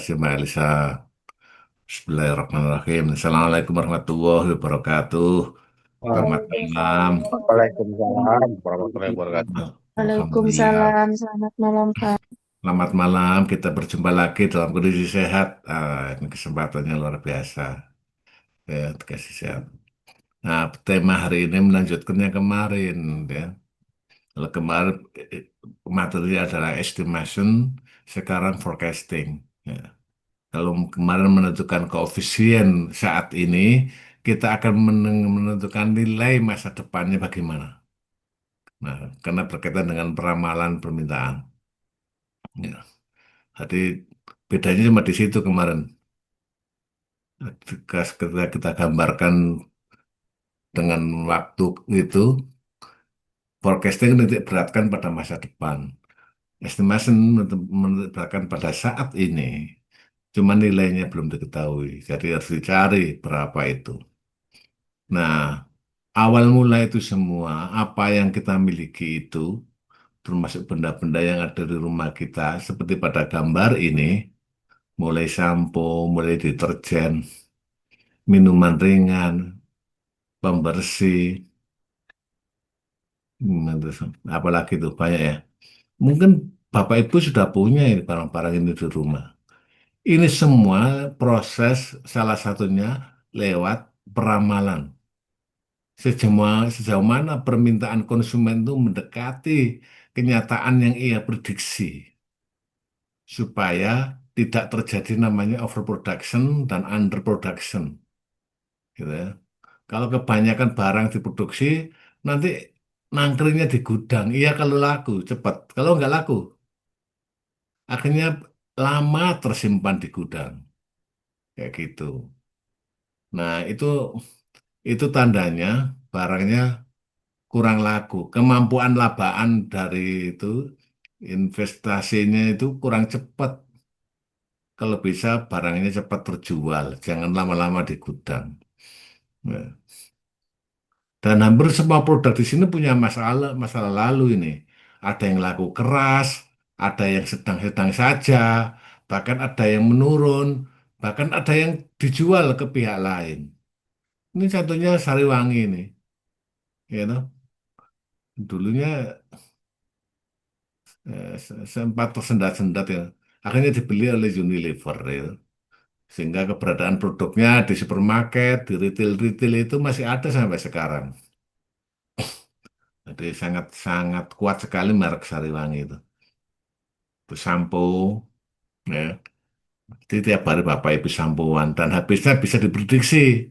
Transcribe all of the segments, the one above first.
kasih Mbak Elisa. Bismillahirrahmanirrahim. Assalamualaikum warahmatullahi wabarakatuh. Selamat malam. Waalaikumsalam. Waalaikumsalam warahmatullahi wabarakatuh. Alhamdulillah. Waalaikumsalam. Selamat malam, Kak. Selamat malam. Kita berjumpa lagi dalam kondisi sehat. Ini kesempatannya luar biasa. Ya, kasih sehat. Nah, tema hari ini melanjutkan yang kemarin. Ya. Kalau kemarin materi adalah estimation, sekarang forecasting. Ya. Kalau kemarin menentukan koefisien saat ini, kita akan menentukan nilai masa depannya bagaimana. Nah, karena berkaitan dengan peramalan permintaan. Ya. Jadi bedanya cuma di situ kemarin. Ketika kita gambarkan dengan waktu itu, forecasting menitik beratkan pada masa depan. Estimation menitik beratkan pada saat ini. Cuma nilainya belum diketahui. Jadi harus dicari berapa itu. Nah, awal mula itu semua, apa yang kita miliki itu, termasuk benda-benda yang ada di rumah kita, seperti pada gambar ini, mulai sampo, mulai deterjen, minuman ringan, pembersih, terus apalagi itu banyak ya. Mungkin Bapak Ibu sudah punya ini barang-barang ini di rumah. Ini semua proses salah satunya lewat peramalan. Sejauh mana permintaan konsumen itu mendekati kenyataan yang ia prediksi, supaya tidak terjadi namanya overproduction dan underproduction, gitu ya. Kalau kebanyakan barang diproduksi, nanti nangkringnya di gudang. Iya kalau laku, cepat. Kalau nggak laku, akhirnya lama tersimpan di gudang. Kayak gitu. Nah, itu tandanya barangnya kurang laku. Kemampuan labaan dari itu, investasinya itu kurang cepat. Kalau bisa barangnya cepat terjual, jangan lama-lama di gudang. Ya. Dan hampir semua produk di sini punya masalah lalu ini. Ada yang laku keras, ada yang sedang-sedang saja, bahkan ada yang menurun, bahkan ada yang dijual ke pihak lain. Ini contohnya Sariwangi ini, ya toh. Dulunya sempat tersendat-sendat ya. Akhirnya dibeli oleh Unilever ya. Sehingga keberadaan produknya di supermarket, di retail-retail itu masih ada sampai sekarang. Jadi sangat-sangat kuat sekali merek Sariwangi itu. Itu sampo, ya. Jadi tiap hari Bapak Ibu sampoan dan habisnya bisa diprediksi,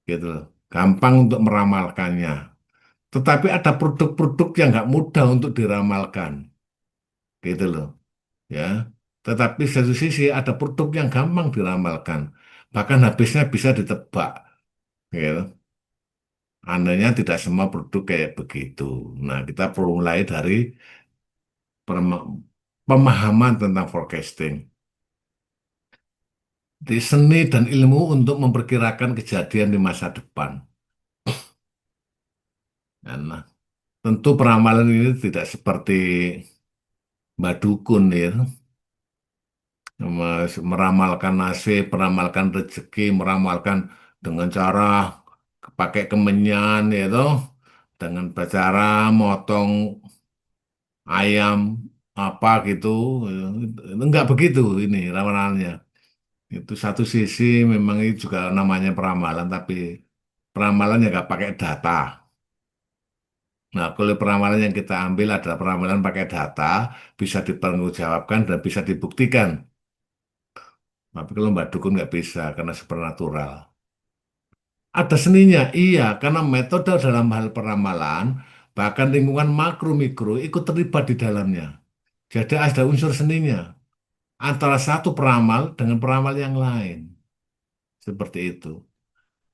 gitu loh. Gampang untuk meramalkannya. Tetapi ada produk-produk yang nggak mudah untuk diramalkan, gitu loh. Ya. Tetapi satu sisi ada produk yang gampang diramalkan, bahkan habisnya bisa ditebak, gitu. Anehnya tidak semua produk kayak begitu. Nah, kita perlu mulai dari perma- pemahaman tentang forecasting. Di seni dan ilmu untuk memperkirakan kejadian di masa depan. Nah, tentu peramalan ini tidak seperti Mbak Dukun ya, meramalkan nasib, meramalkan rezeki, meramalkan dengan cara pakai kemenyan ya toh, dengan cara motong ayam apa gitu. Enggak begitu ini ramalannya. Itu satu sisi memang itu juga namanya peramalan, tapi peramalan yang nggak pakai data. Nah, kalau peramalan yang kita ambil adalah peramalan pakai data, bisa dipertanggungjawabkan dan bisa dibuktikan. Tapi kalau Mbak Dukun nggak bisa karena supernatural. Ada seninya, iya, karena metode dalam hal peramalan, bahkan lingkungan makro mikro ikut terlibat di dalamnya. Jadi ada unsur seninya antara satu peramal dengan peramal yang lain. Seperti itu.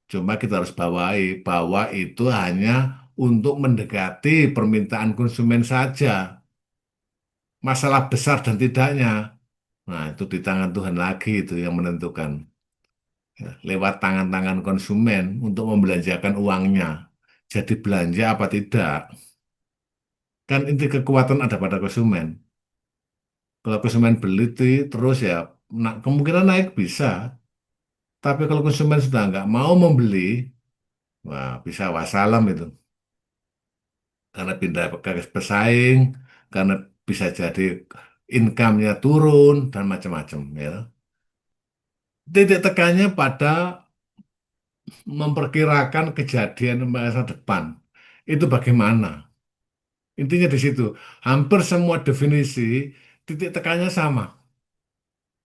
Cuma kita harus bawahi bahwa itu hanya untuk mendekati permintaan konsumen saja. Masalah besar dan tidaknya, nah itu di tangan Tuhan lagi itu yang menentukan. Ya, lewat tangan-tangan konsumen untuk membelanjakan uangnya. Jadi belanja apa tidak? Kan inti kekuatan ada pada konsumen. Kalau konsumen beli terus ya kemungkinan naik bisa. Tapi kalau konsumen sudah nggak mau membeli, wah bisa wassalam itu. Karena pindah ke pesaing, karena bisa jadi income-nya turun dan macam-macam ya. Titik tekannya pada memperkirakan kejadian masa depan. Itu bagaimana? Intinya di situ. Hampir semua definisi titik tekannya sama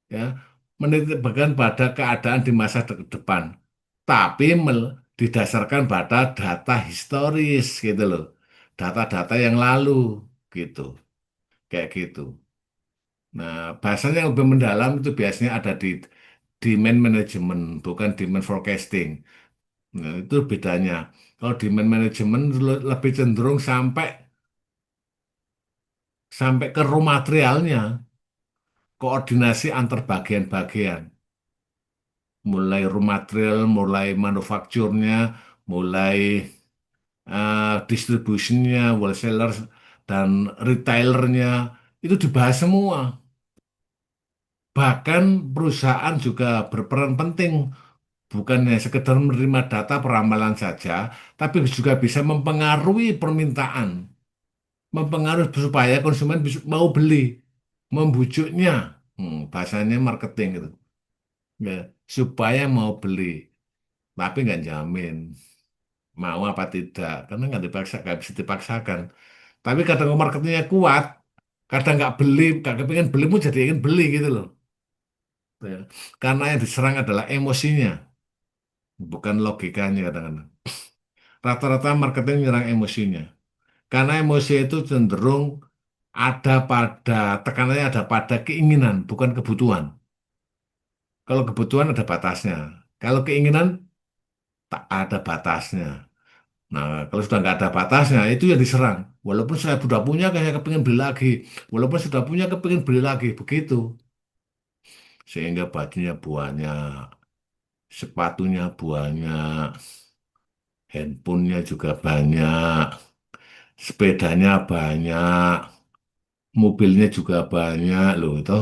ya. Menitik bekan pada keadaan di masa depan. Tapi didasarkan pada data historis gitu loh. Data-data yang lalu gitu. Kayak gitu. Nah, bahasanya yang lebih mendalam itu biasanya ada di demand management, bukan demand forecasting. Nah, itu bedanya. Kalau demand management lebih cenderung sampai sampai ke raw materialnya, koordinasi antar bagian-bagian, mulai raw material, mulai manufakturnya, mulai distributionnya, wholesalers dan retailernya itu dibahas semua. Bahkan perusahaan juga berperan penting, bukannya sekedar menerima data peramalan saja, tapi juga bisa mempengaruhi permintaan, mempengaruhi supaya konsumen mau beli, membujuknya, bahasanya marketing itu, ya, supaya mau beli, tapi nggak jamin mau apa tidak, karena nggak dipaksa, nggak bisa dipaksakan. Tapi kadang marketingnya kuat, kadang nggak beli, nggak kepingin beli pun jadi ingin beli gitu loh, ya. Karena yang diserang adalah emosinya, bukan logikanya kadang-kadang. Rata-rata marketing menyerang emosinya. Karena emosi itu cenderung ada pada, tekanannya ada pada keinginan, bukan kebutuhan. Kalau kebutuhan ada batasnya. Kalau keinginan tak ada batasnya. Nah, kalau sudah nggak ada batasnya, itu yang diserang. Walaupun saya sudah punya, kayak kepingin beli lagi. Walaupun sudah punya, kepingin beli lagi. Begitu. Sehingga bajunya banyak, sepatunya banyak, handphonenya juga banyak, sepedanya banyak, mobilnya juga banyak loh itu.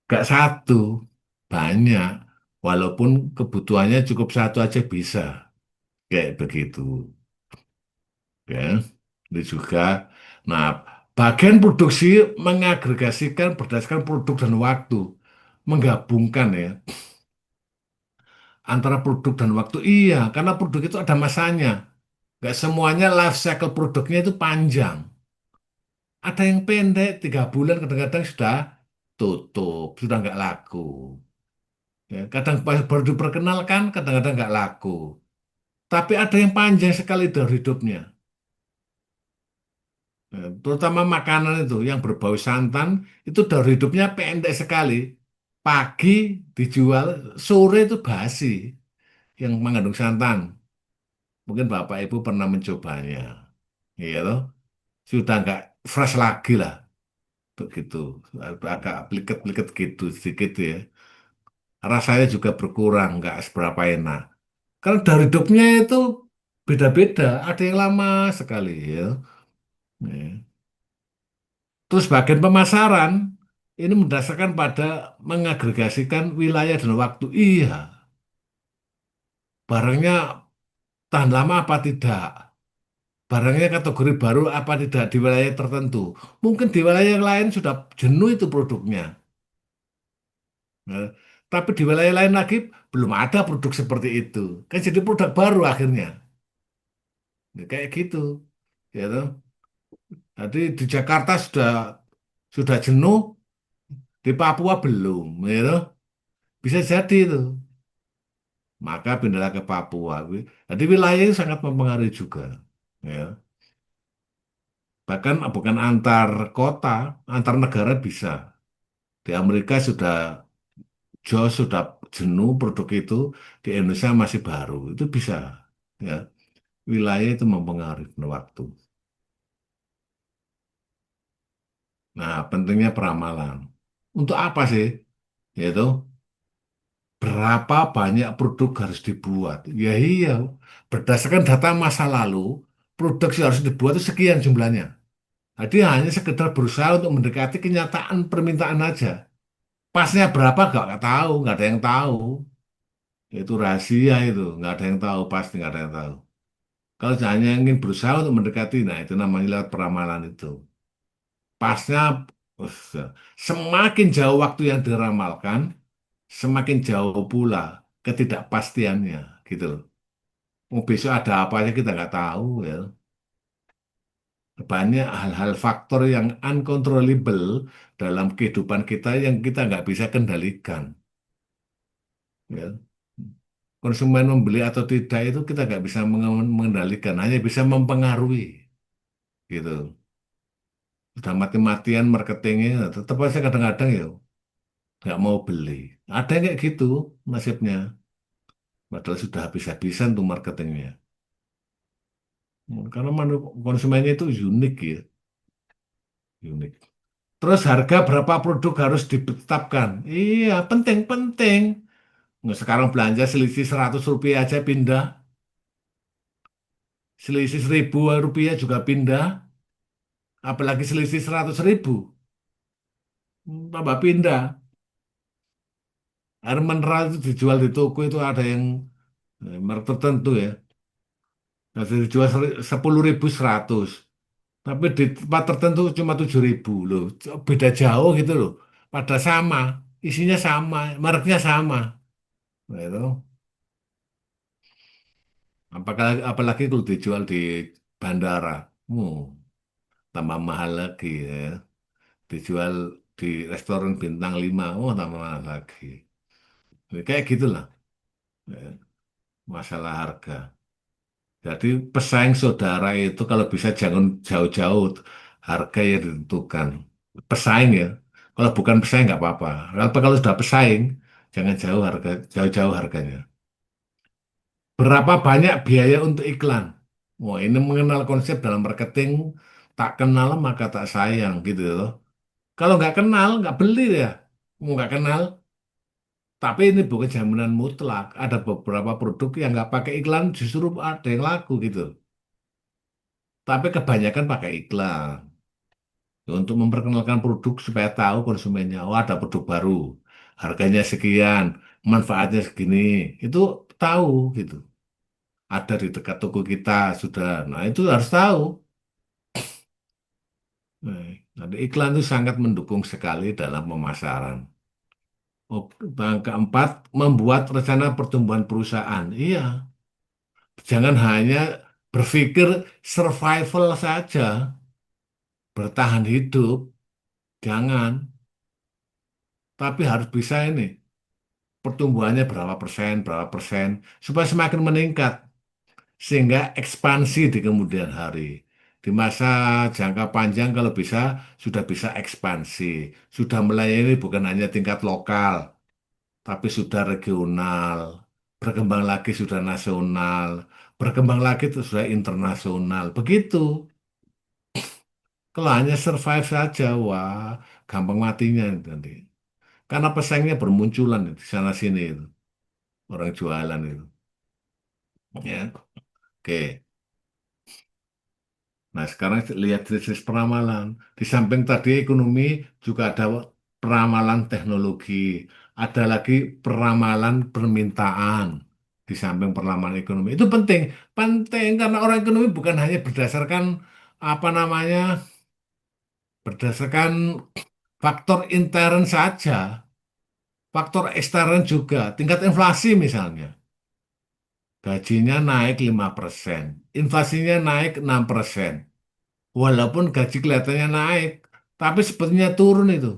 Gak satu, banyak. Walaupun kebutuhannya cukup satu aja bisa. Kayak begitu. Ya, itu juga. Nah, bagian produksi mengagregasikan berdasarkan produk dan waktu. Menggabungkan ya, antara produk dan waktu. Iya, karena produk itu ada masanya. Gak semuanya life cycle produknya itu panjang. Ada yang pendek, 3 bulan kadang-kadang sudah tutup, sudah nggak laku. Ya, kadang baru diperkenalkan, kadang-kadang nggak laku. Tapi ada yang panjang sekali dari hidupnya. Ya, terutama makanan itu yang berbau santan, itu dari hidupnya pendek sekali. Pagi dijual, sore itu basi yang mengandung santan. Mungkin Bapak Ibu pernah mencobanya. Iya toh? Sudah nggak fresh lagi lah. Begitu. Agak pliket-pliket gitu sedikit ya. Rasanya juga berkurang, nggak seberapa enak. Karena dari hidupnya itu beda-beda, ada yang lama sekali ya. Ya. Terus bagian pemasaran ini mendasarkan pada mengagregasikan wilayah dan waktu. Iya, barangnya tahan lama apa tidak? Barangnya kategori baru apa tidak di wilayah tertentu? Mungkin di wilayah yang lain sudah jenuh itu produknya. Ya. Tapi di wilayah lain lagi belum ada produk seperti itu. Kan jadi produk baru akhirnya. Ya, kayak gitu. Ya toh. Jadi di Jakarta sudah jenuh, di Papua belum, ya toh. Bisa jadi itu. Maka pindahlah ke Papua. Jadi wilayah itu sangat mempengaruhi juga. Ya. Bahkan bukan antar kota, antar negara bisa. Di Amerika sudah jenuh produk itu, di Indonesia masih baru. Itu bisa. Ya. Wilayah itu mempengaruhi waktu. Nah, pentingnya peramalan. Untuk apa sih? Yaitu berapa banyak produk harus dibuat? Ya iya, berdasarkan data masa lalu, produksi harus dibuat itu sekian jumlahnya. Jadi hanya sekedar berusaha untuk mendekati kenyataan permintaan aja. Pasnya berapa nggak tahu, nggak ada yang tahu. Itu rahasia itu, nggak ada yang tahu pasti, nggak ada yang tahu. Kalau hanya ingin berusaha untuk mendekati, nah itu namanya lewat peramalan itu. Pasnya, uh, semakin jauh waktu yang diramalkan, semakin jauh pula ketidakpastiannya, gitu loh. Besok ada apa aja kita nggak tahu ya. Banyak hal-hal faktor yang uncontrollable dalam kehidupan kita yang kita nggak bisa kendalikan. Ya. Konsumen membeli atau tidak itu kita nggak bisa mengendalikan, hanya bisa mempengaruhi. Gitu. Udah mati-matian marketingnya, tetap aja kadang-kadang ya nggak mau beli. Ada yang kayak gitu nasibnya. Padahal sudah habis-habisan tuh marketingnya. Karena konsumennya itu unik ya, unik. Terus harga berapa produk harus ditetapkan? Iya, penting-penting. Nggak, sekarang belanja selisih Rp100 aja pindah, selisih Rp1.000 juga pindah, apalagi selisih 100.000, tambah pindah. Air mineral itu dijual di toko itu ada yang merek tertentu ya, nah, dijual 10.100, tapi di tempat tertentu cuma 7.000 loh, beda jauh gitu loh. Pada sama, isinya sama, mereknya sama. Nah, itu. Apalagi kalau dijual di bandara, hmm, tambah mahal lagi ya. Dijual di restoran bintang 5, oh tambah mahal lagi. Ya, kayak gitulah ya, masalah harga. Jadi pesaing saudara itu kalau bisa jangan jauh-jauh harga yang ditentukan. Pesaing ya. Kalau bukan pesaing nggak apa-apa. Kalau sudah pesaing, jangan jauh-jauh harganya. Berapa banyak biaya untuk iklan? Wah, ini mengenal konsep dalam marketing, tak kenal maka tak sayang gitu loh. Kalau nggak kenal, nggak beli ya. Mau nggak kenal, tapi ini bukan jaminan mutlak. Ada beberapa produk yang nggak pakai iklan justru ada yang laku gitu. Tapi kebanyakan pakai iklan. Ya, untuk memperkenalkan produk supaya tahu konsumennya, oh ada produk baru, harganya sekian, manfaatnya segini. Itu tahu gitu. Ada di dekat toko kita sudah. Nah, itu harus tahu. Nah, jadi iklan itu sangat mendukung sekali dalam pemasaran. Oh, yang keempat, membuat rencana pertumbuhan perusahaan. Iya, jangan hanya berpikir survival saja, bertahan hidup, jangan. Tapi harus bisa ini, pertumbuhannya berapa persen, supaya semakin meningkat. Sehingga ekspansi di kemudian hari. Di masa jangka panjang kalau bisa sudah bisa ekspansi, sudah melayani bukan hanya tingkat lokal, tapi sudah regional, berkembang lagi sudah nasional, berkembang lagi itu sudah internasional. Begitu. Kalau hanya survive saja, wah, gampang matinya itu nanti. Karena pesaingnya bermunculan di sana sini itu, orang jualan itu. Ya, oke. Nah, sekarang lihat dari sisi peramalan. Di samping tadi ekonomi, juga ada peramalan teknologi. Ada lagi peramalan permintaan. Di samping peramalan ekonomi. Itu penting. Penting karena orang ekonomi bukan hanya berdasarkan apa namanya, berdasarkan faktor intern saja. Faktor ekstern juga. Tingkat inflasi misalnya. Gajinya naik 5%. Inflasinya naik 6%. Walaupun gaji kelihatannya naik, tapi sepertinya turun itu.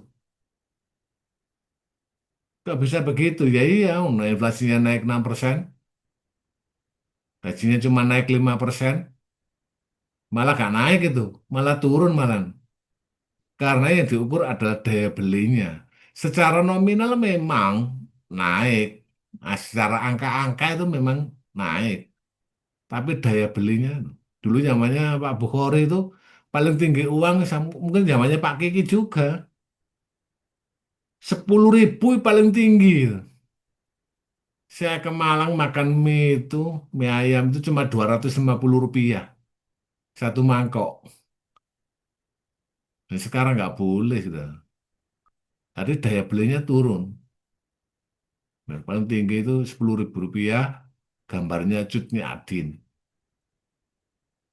Gak bisa begitu. Ya iya, inflasinya naik 6%, gajinya cuma naik 5%, malah gak naik itu. Malah turun malah. Karena yang diukur adalah daya belinya. Secara nominal memang naik. Nah, secara angka-angka itu memang naik. Tapi daya belinya, dulu zamannya Pak Bukhari itu paling tinggi uang, mungkin zamannya Pak Kiki juga. 10.000 paling tinggi. Saya ke Malang makan mie itu, mie ayam itu cuma Rp250 satu mangkok. Dan sekarang nggak boleh sudah. Jadi daya belinya turun. Nah, paling tinggi itu Rp10.000, gambarnya Cut Adin.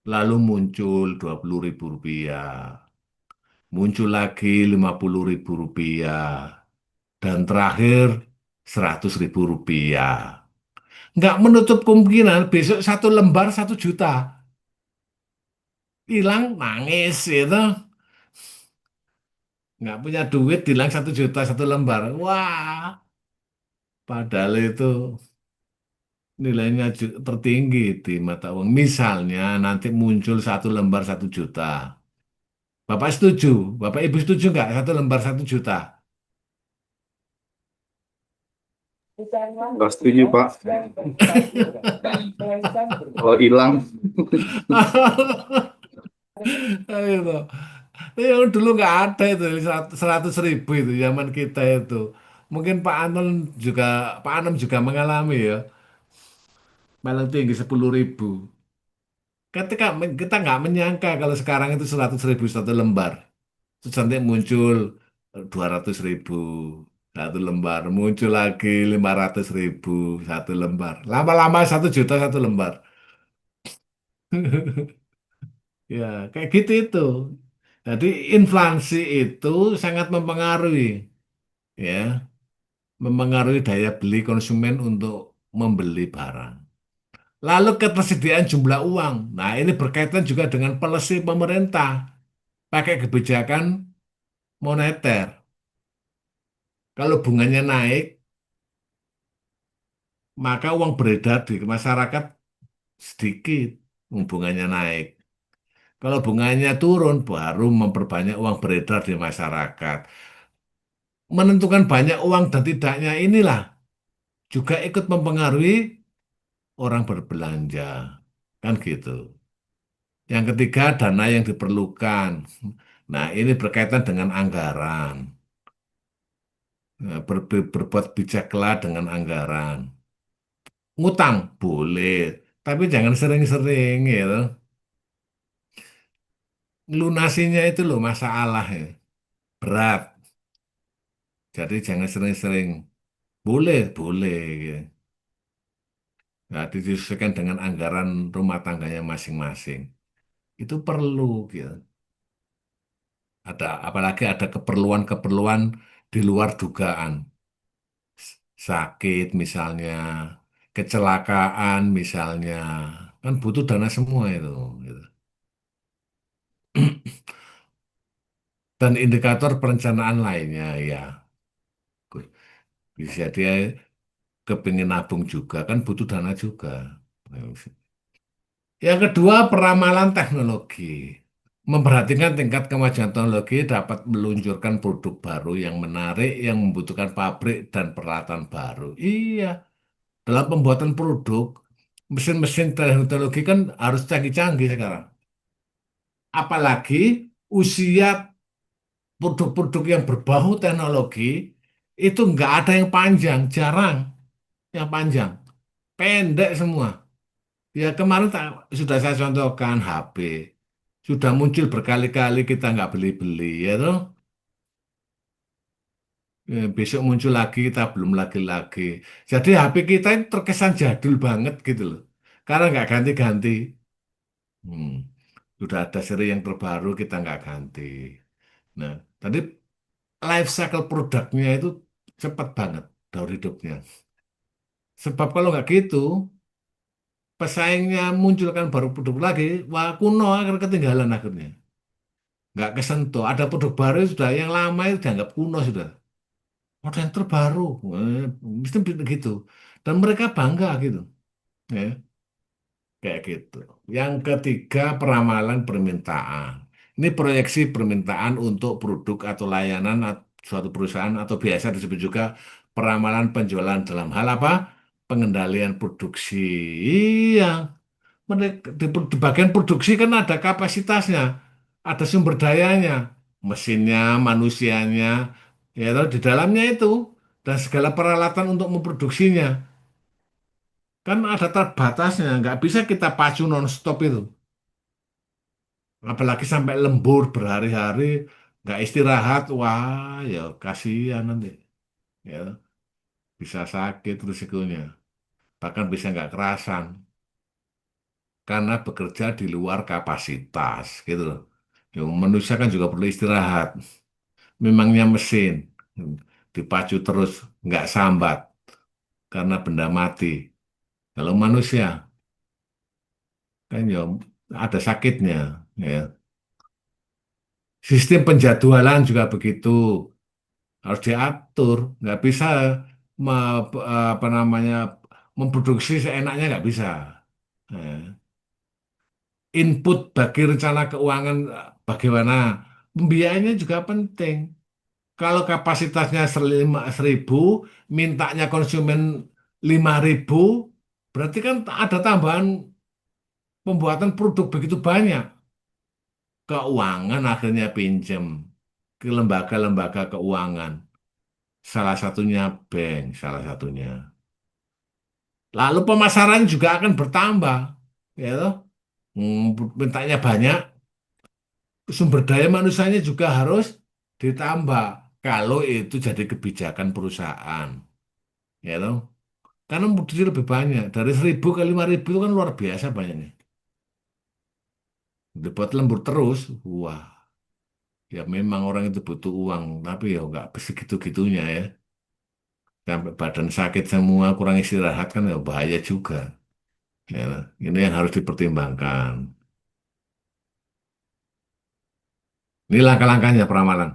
Lalu muncul Rp20.000, muncul lagi Rp50.000, dan terakhir Rp100.000. Nggak menutup kemungkinan besok satu lembar 1 juta. Hilang nangis itu. Nggak punya duit hilang 1 juta satu lembar. Wah, padahal itu nilainya tertinggi di mata uang. Misalnya nanti muncul satu lembar 1 juta. Bapak setuju? Bapak Ibu setuju nggak satu lembar 1 juta? Nggak setuju, Pak. Kalau hilang, Itu. Yang dulu nggak ada itu 100.000 itu zaman kita itu. Mungkin Pak Anom juga mengalami ya. Paling tinggi 10.000. Kita nggak menyangka kalau sekarang itu 100.000 satu lembar. Terus nanti muncul 200.000 satu lembar. Muncul lagi 500.000 satu lembar. Lama-lama 1 juta satu lembar. Ya, kayak gitu itu. Jadi inflasi itu sangat mempengaruhi, ya, mempengaruhi daya beli konsumen untuk membeli barang. Lalu ketersediaan jumlah uang. Nah, ini berkaitan juga dengan policy pemerintah pakai kebijakan moneter. Kalau bunganya naik, maka uang beredar di masyarakat sedikit, bunganya naik. Kalau bunganya turun, baru memperbanyak uang beredar di masyarakat. Menentukan banyak uang dan tidaknya inilah juga ikut mempengaruhi orang berbelanja. Kan gitu. Yang ketiga, dana yang diperlukan. Nah, ini berkaitan dengan anggaran. Nah, berbuat bijaklah dengan anggaran. Ngutang boleh, tapi jangan sering-sering gitu. Lunasinya itu loh masalah ya. Berat. Jadi jangan sering-sering. Boleh, boleh, gitu. Nah, disesuaikan dengan anggaran rumah tangganya masing-masing. Itu perlu gitu. Apalagi ada keperluan-keperluan di luar dugaan. Sakit misalnya, kecelakaan misalnya, kan butuh dana semua itu, gitu. Dan indikator perencanaan lainnya ya, bisa dia kepingin nabung juga kan butuh dana juga. Yang kedua, peramalan teknologi. Memperhatikan tingkat kemajuan teknologi dapat meluncurkan produk baru yang menarik, yang membutuhkan pabrik dan peralatan baru. Iya, dalam pembuatan produk, mesin-mesin teknologi kan harus canggih-canggih sekarang. Apalagi usia produk-produk yang berbau teknologi itu nggak ada yang panjang, jarang yang panjang, pendek semua. Ya kemarin sudah saya contohkan HP. Sudah muncul berkali-kali kita nggak beli-beli, ya toh. Besok muncul lagi kita belum lagi-lagi. Jadi HP kita itu terkesan jadul banget gitu loh. Karena nggak ganti-ganti. Hmm. Sudah ada seri yang terbaru kita nggak ganti. Nah, tadi life cycle produknya itu cepat banget daur hidupnya. Sebab kalau nggak gitu, pesaingnya munculkan baru produk lagi, wah kuno akan ketinggalan akhirnya. Nggak kesentuh. Ada produk baru sudah yang lama itu dianggap kuno sudah. Ada yang terbaru, mesti begitu. Dan mereka bangga gitu, ya, kayak gitu. Yang ketiga, peramalan permintaan. Ini proyeksi permintaan untuk produk atau layanan suatu perusahaan atau biasa disebut juga peramalan penjualan dalam hal apa? Pengendalian produksi. Iya, di bagian produksi kan ada kapasitasnya, ada sumber dayanya, mesinnya, manusianya, ya toh, di dalamnya itu dan segala peralatan untuk memproduksinya kan ada terbatasnya, nggak bisa kita pacu nonstop itu, apalagi sampai lembur berhari-hari. nggak istirahat, wah ya kasihan nanti, ya bisa sakit risikonya, bahkan bisa nggak kerasan karena bekerja di luar kapasitas, gitu loh. Ya, manusia kan juga perlu istirahat. Memangnya mesin dipacu terus nggak sambat karena benda mati. Kalau manusia kan ya ada sakitnya, ya. Sistem penjadwalan juga begitu, harus diatur. Nggak bisa apa namanya memproduksi seenaknya nggak bisa. Nah, input bagi rencana keuangan bagaimana? Pembiayaannya juga penting. Kalau kapasitasnya 1.000, mintanya konsumen 5.000, berarti kan ada tambahan pembuatan produk begitu banyak. Keuangan akhirnya pinjem ke lembaga-lembaga keuangan. Salah satunya bank, salah satunya. Lalu pemasaran juga akan bertambah, ya toh. Mintanya banyak, sumber daya manusianya juga harus ditambah. Kalau itu jadi kebijakan perusahaan, ya toh. Karena produksi lebih banyak, dari 1.000 ke 5.000 itu kan luar biasa banyaknya. Dibuat lembur terus, wah, ya memang orang itu butuh uang, tapi ya nggak segitu-gitunya ya. Sampai badan sakit semua, kurang istirahat kan ya bahaya juga. Ya, ini yang harus dipertimbangkan. Ini langkah-langkahnya peramalan.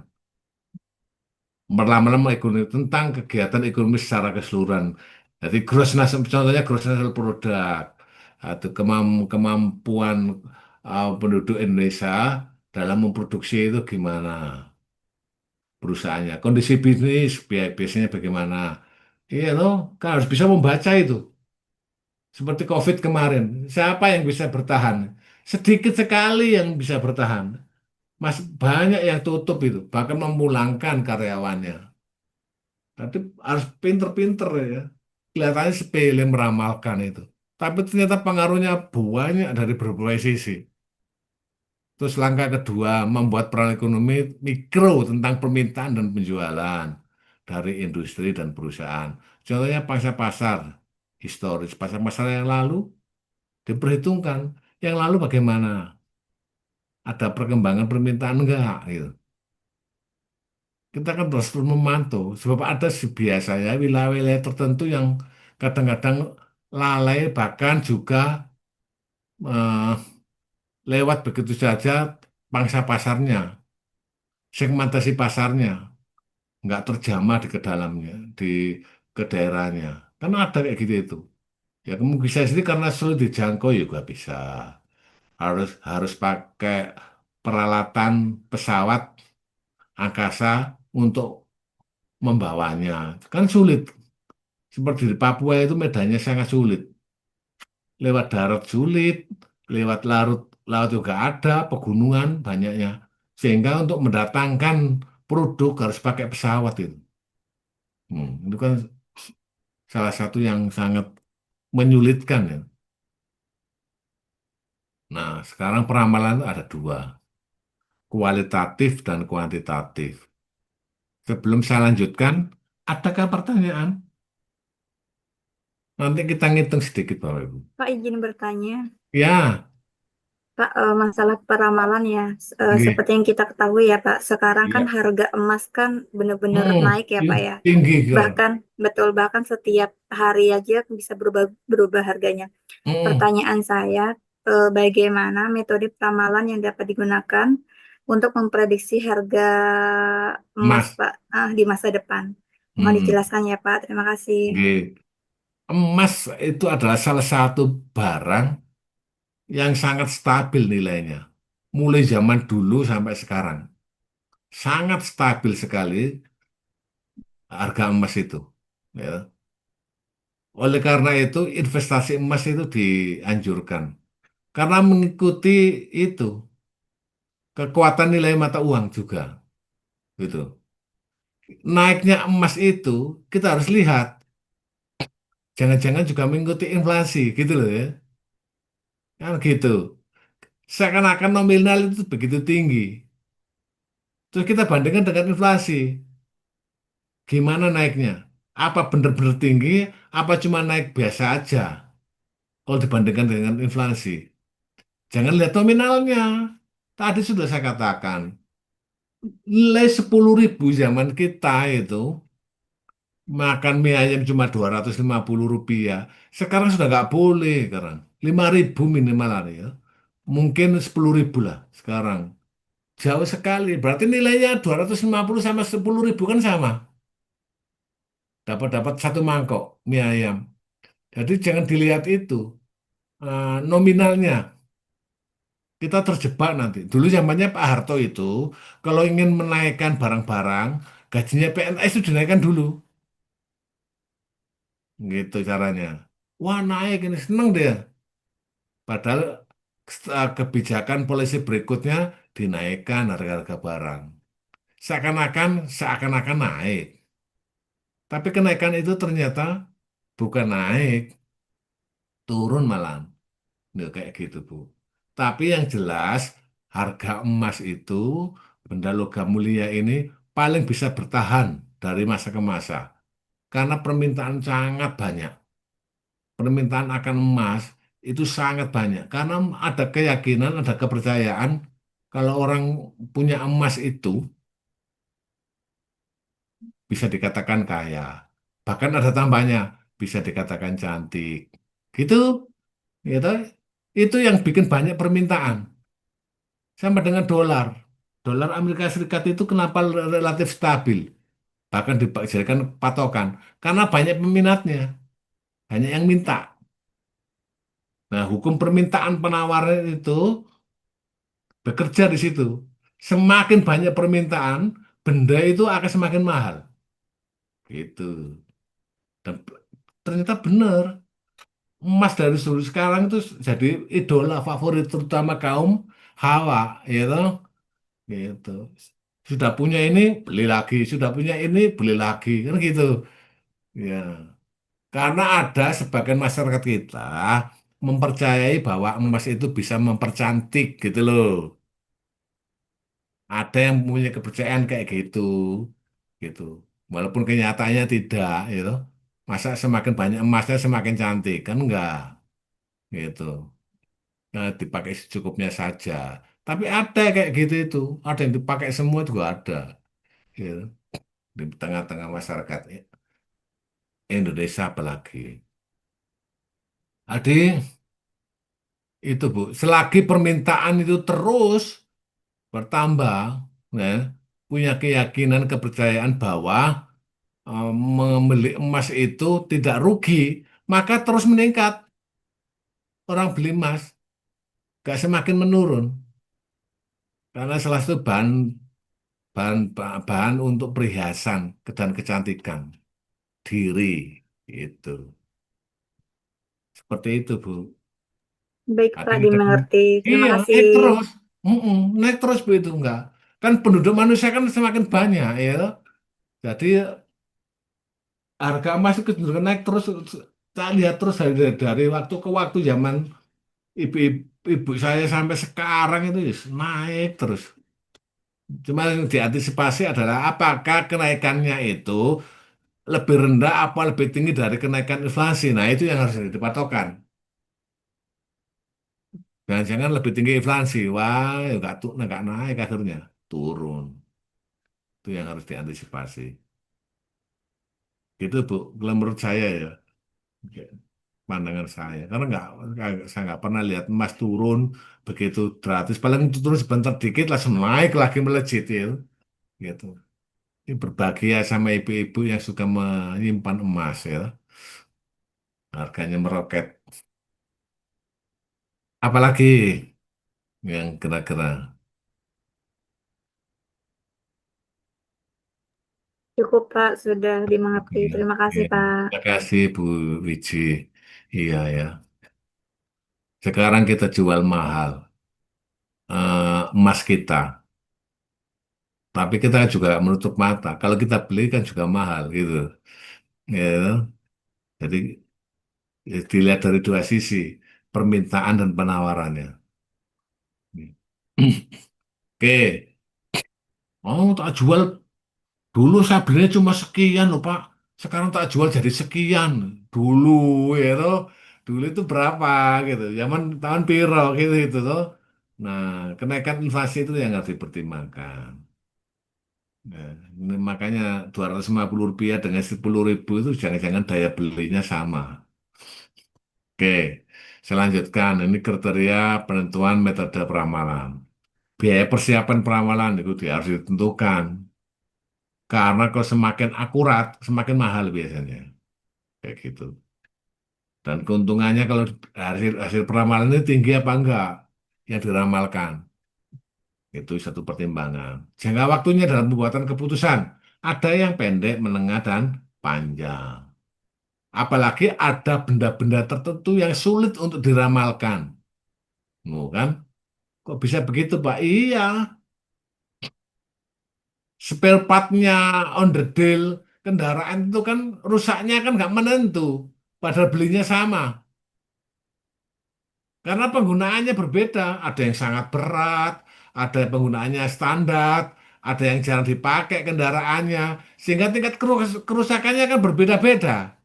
Perlama-lama ekonomi tentang kegiatan ekonomi secara keseluruhan. Jadi contohnya gross national product atau kemampuan penduduk Indonesia dalam memproduksi itu gimana perusahaannya. Kondisi bisnis biasanya bagaimana. Iya loh, kan harus bisa membaca itu. Seperti COVID kemarin, siapa yang bisa bertahan? Sedikit sekali yang bisa bertahan. Mas banyak yang tutup itu, bahkan memulangkan karyawannya. Tapi harus pinter-pinter ya. Kelihatannya sepele meramalkan itu. Tapi ternyata pengaruhnya banyak dari berbagai sisi. Terus langkah kedua, membuat peran ekonomi mikro tentang permintaan dan penjualan dari industri dan perusahaan. Contohnya pasar-pasar historis, pasar-pasar yang lalu diperhitungkan. Yang lalu bagaimana? Ada perkembangan permintaan enggak? Gitu. Kita kan terus memantau, sebab ada sih biasanya wilayah-wilayah tertentu yang kadang-kadang lalai bahkan juga eh, lewat begitu saja pangsa pasarnya, segmentasi pasarnya nggak terjamah di ke dalamnya, di ke daerahnya. Kan ada kayak gitu itu. Ya kemungkinan bisa sendiri karena sulit dijangkau juga bisa. Harus harus pakai peralatan pesawat angkasa untuk membawanya. Kan sulit. Seperti di Papua itu medannya sangat sulit. Lewat darat sulit, lewat laut juga ada, pegunungan banyaknya. Sehingga untuk mendatangkan produk harus pakai pesawat itu. Itu kan salah satu yang sangat menyulitkan ya. Nah, sekarang peramalan itu ada dua, kualitatif dan kuantitatif. Sebelum saya lanjutkan, adakah pertanyaan? Nanti kita ngitung sedikit, Bapak Ibu. Pak izin bertanya, Ya, Pak, masalah peramalan ya, nggih. seperti yang kita ketahui ya Pak, sekarang kan Ya. harga emas kan benar-benar naik ya Pak ya. Tinggi, Ger. Bahkan betul bahkan setiap hari aja bisa berubah berubah harganya. Hmm. Pertanyaan saya, bagaimana metode peramalan yang dapat digunakan untuk memprediksi harga emas Emas. Pak, di masa depan? Mohon Hmm. dijelaskan ya Pak. Terima kasih. Nggih. Emas itu adalah salah satu barang yang sangat stabil nilainya. Mulai zaman dulu sampai sekarang. Sangat stabil sekali harga emas itu. Ya. Oleh karena itu, investasi emas itu dianjurkan. Karena mengikuti itu, kekuatan nilai mata uang juga. Gitu. Naiknya emas itu, kita harus lihat. Jangan-jangan juga mengikuti inflasi, gitu loh ya. Kan gitu. Seakan-akan nominal itu begitu tinggi. Terus kita bandingkan dengan inflasi. Gimana naiknya? Apa benar-benar tinggi? Apa cuma naik biasa aja? Kalau dibandingkan dengan inflasi. Jangan lihat nominalnya. Tadi sudah saya katakan. Nilai 10.000 zaman kita itu. Makan mie ayam cuma 250 rupiah. Sekarang sudah nggak boleh sekarang. 5.000 minimal hari ya. Mungkin 10.000 lah sekarang. Jauh sekali. Berarti nilainya 250 sama 10.000 kan sama. Dapat-dapat satu mangkok mie ayam. Jadi jangan dilihat itu nominalnya. Kita terjebak nanti. Dulu zamannya Pak Harto itu, kalau ingin menaikkan barang-barang, gajinya PNS itu dinaikkan dulu. Gitu caranya. Wah naik ini seneng dia. Padahal kebijakan polisi berikutnya dinaikkan harga-harga barang. Seakan-akan naik. Tapi kenaikan itu ternyata bukan naik, turun malah. Nggak kayak gitu, Bu. Tapi yang jelas harga emas itu, benda logam mulia ini paling bisa bertahan dari masa ke masa. Karena permintaan sangat banyak. Permintaan akan emas itu sangat banyak. Karena ada keyakinan, ada kepercayaan kalau orang punya emas itu bisa dikatakan kaya. Bahkan ada tambahnya, bisa dikatakan cantik. Gitu, gitu. Itu yang bikin banyak permintaan. Sama dengan dolar. Dolar Amerika Serikat itu kenapa relatif stabil? Bahkan dijadikan patokan. Karena banyak peminatnya, banyak yang minta. Nah, hukum permintaan penawaran itu bekerja di situ. Semakin banyak permintaan, benda itu akan semakin mahal. Gitu. Dan ternyata benar. Emas dari dulu sekarang itu jadi idola favorit terutama kaum hawa, gitu. Gitu. Sudah punya ini beli lagi, sudah punya ini beli lagi, kan gitu. Ya, karena ada sebagian masyarakat kita mempercayai bahwa emas itu bisa mempercantik gitu loh. Ada yang punya kepercayaan kayak gitu, gitu. Walaupun kenyataannya tidak, gitu. Masa semakin banyak emasnya semakin cantik, kan enggak, gitu. Nah, dipakai secukupnya saja. Tapi ada kayak gitu itu, ada yang dipakai semua juga ada, gitu. Di tengah-tengah masyarakat Indonesia apalagi. Jadi itu Bu, selagi permintaan itu terus bertambah, ya, punya keyakinan kepercayaan bahwa membeli emas itu tidak rugi, maka terus meningkat orang beli emas, gak semakin menurun karena salah satu bahan untuk perhiasan dan kecantikan diri itu seperti itu Bu. Baik, Tapi Pak, kita dimengerti. Terima iya kasih. naik terus. Mm-mm, naik terus Bu itu enggak. Kan penduduk manusia kan semakin banyak ya. Jadi harga emas itu kecenderungan naik terus. Saya lihat terus dari waktu ke waktu zaman ibu saya sampai sekarang itu yes, naik terus. Cuma yang diantisipasi adalah apakah kenaikannya itu lebih rendah apa lebih tinggi dari kenaikan inflasi. Nah itu yang harus jadi patokan. Jangan-jangan lebih tinggi inflasi. Wah, ya nggak naik akhirnya. Turun. Itu yang harus diantisipasi. Gitu Bu, kalau menurut saya ya, oke, pandangan saya. Karena saya nggak pernah lihat emas turun begitu gratis. Paling itu turun sebentar dikit langsung naik lagi melejit ya. Gitu. Ini berbahagia sama ibu-ibu yang suka menyimpan emas ya. Harganya meroket. Apalagi yang kira-kira. Cukup, Pak, sudah dimengerti. Iya, Terima kasih, iya. Pak. Terima kasih Bu Wiji. Iya ya. Sekarang kita jual mahal emas kita. Tapi kita juga menutup mata. Kalau kita beli kan juga mahal gitu. Gitu. Jadi dilihat dari dua sisi, permintaan dan penawarannya. Oke, Oh, tak jual dulu saya belinya cuma sekian loh Pak. Sekarang tak jual jadi sekian. Dulu ya toh. Dulu itu berapa gitu. Zaman tahun piro gitu itu toh. Nah, kenaikan inflasi itu yang harus dipertimbangkan. Nah, ini makanya Rp250 dengan Rp10.000 itu jangan-jangan daya belinya sama. Oke, selanjutkan ini kriteria penentuan metode peramalan. Biaya persiapan peramalan itu harus ditentukan. Karena kalau semakin akurat, semakin mahal biasanya. Kayak gitu. Dan keuntungannya kalau hasil, hasil peramalan ini tinggi apa enggak yang diramalkan. Itu satu pertimbangan. Jangka waktunya dalam pembuatan keputusan. Ada yang pendek, menengah, dan panjang. Apalagi ada benda-benda tertentu yang sulit untuk diramalkan. Kan? Kok bisa begitu, Pak? Iya, spare partnya on the deal kendaraan itu kan rusaknya kan nggak menentu. Padahal belinya sama. Karena penggunaannya berbeda. Ada yang sangat berat, ada yang penggunaannya standar, ada yang jarang dipakai kendaraannya. Sehingga tingkat kerusakannya kan berbeda-beda.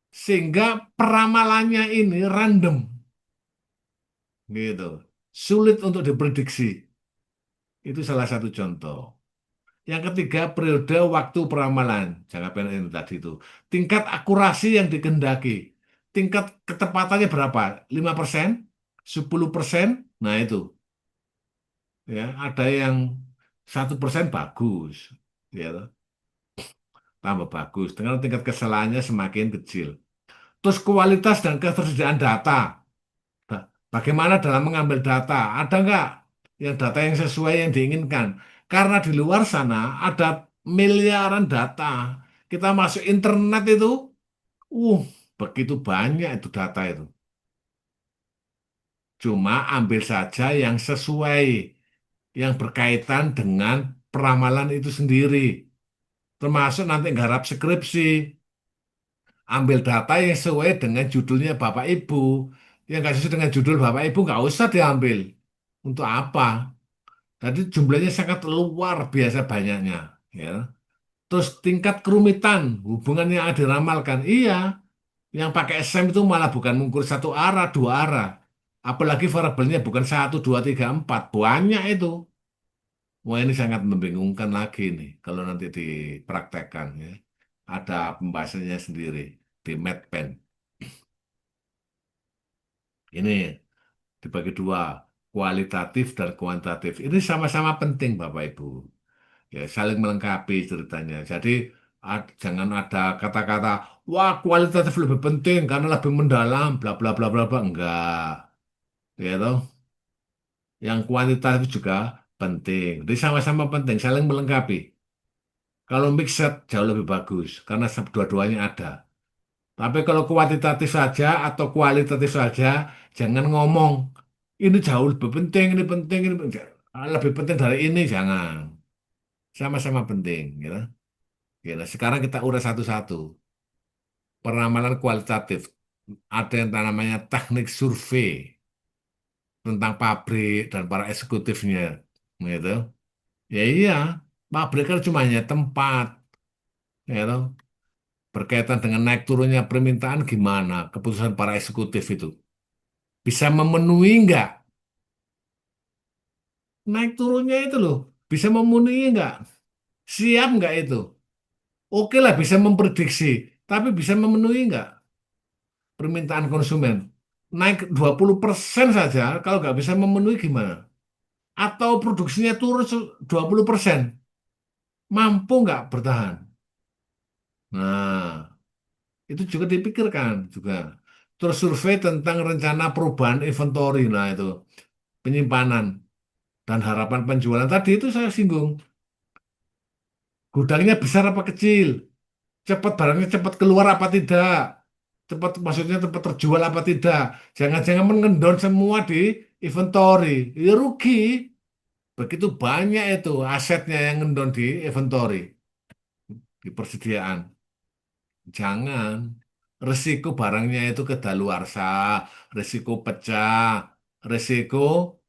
Sehingga peramalannya ini random. Gitu. Sulit untuk diprediksi. Itu salah satu contoh. Yang ketiga, periode waktu peramalan. Jangka pendek itu tadi itu. Tingkat akurasi yang dikehendaki. Tingkat ketepatannya berapa? 5%? 10%? Nah itu. Ya, ada yang 1% bagus. Ya, toh. Tambah bagus. Dengan tingkat kesalahannya semakin kecil. Terus kualitas dan ketersediaan data. Bagaimana dalam mengambil data? Ada nggak yang data yang sesuai yang diinginkan? Karena di luar sana ada miliaran data. Kita masuk internet itu, uh, begitu banyak itu data itu. Cuma ambil saja yang sesuai, yang berkaitan dengan peramalan itu sendiri. Termasuk nanti garap skripsi, ambil data yang sesuai dengan judulnya Bapak Ibu. Yang nggak sesuai dengan judul Bapak Ibu nggak usah diambil. Untuk apa? Jadi jumlahnya sangat luar biasa banyaknya, ya. Terus tingkat kerumitan hubungan yang diramalkan, iya, yang pakai SM itu malah bukan mengukur satu arah, dua arah. Apalagi variabelnya bukan satu, dua, tiga, empat, banyak itu. Wah ini sangat membingungkan lagi nih kalau nanti dipraktekkan ya. Ada pembahasannya sendiri di MedPen. Ini dibagi dua, kualitatif dan kuantitatif. Ini sama-sama penting Bapak Ibu. Ya saling melengkapi ceritanya. Jadi jangan ada kata-kata wah kualitatif lebih penting karena lebih mendalam bla bla bla bla bla enggak. Ya toh. Yang kuantitatif juga penting. Jadi sama-sama penting, saling melengkapi. Kalau mixed jauh lebih bagus karena dua-duanya ada. Tapi kalau kuantitatif saja atau kualitatif saja, jangan ngomong ini jauh lebih penting, ini penting. Lebih penting dari ini jangan. Sama-sama penting, gitu. Ya, nah, sekarang kita urai satu-satu. Peramalan kualitatif. Ada yang namanya teknik survei tentang pabrik dan para eksekutifnya. Gitu. Ya iya, pabrik kan cuma hanya tempat. Gitu. Berkaitan dengan naik turunnya permintaan gimana? Keputusan para eksekutif itu. Bisa memenuhi nggak? Naik turunnya itu loh. Bisa memenuhi nggak? Siap nggak itu? Oke lah bisa memprediksi. Tapi bisa memenuhi nggak permintaan konsumen? Naik 20% saja, kalau nggak bisa memenuhi gimana? Atau produksinya turun 20%, mampu nggak bertahan? Nah, itu juga dipikirkan juga. Terus survei tentang rencana perubahan inventory, nah itu penyimpanan dan harapan penjualan tadi itu saya singgung. Gudangnya besar apa kecil? Cepat barangnya cepat keluar apa tidak? Cepat maksudnya cepat terjual apa tidak? Jangan-jangan mengendon semua di inventory, ya rugi. Begitu banyak itu asetnya yang ngendon di inventory, di persediaan. Jangan. Risiko barangnya itu kedaluarsa, risiko pecah, risiko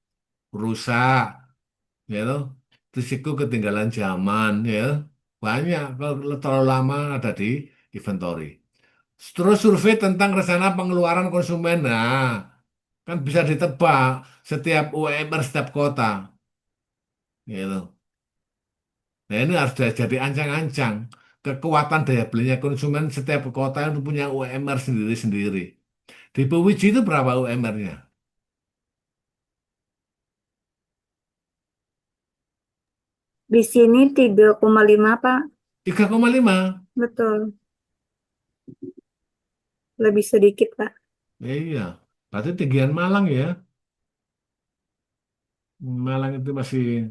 rusak, ya toh. Itu risiko ketinggalan zaman ya. Banyak kalau terlalu lama ada di inventory. Terus survei tentang rencana pengeluaran konsumen. Nah, kan bisa ditebak setiap UMR setiap kota. Gitu. Nah, ini harus jadi ancang-ancang. Kekuatan daya belinya konsumen setiap kota itu punya UMR sendiri-sendiri. Di Pewiji itu berapa UMR-nya? Di sini 3,5, Pak. 3,5. Betul. Lebih sedikit, Pak. Iya, berarti tinggian Malang ya. Malang itu masih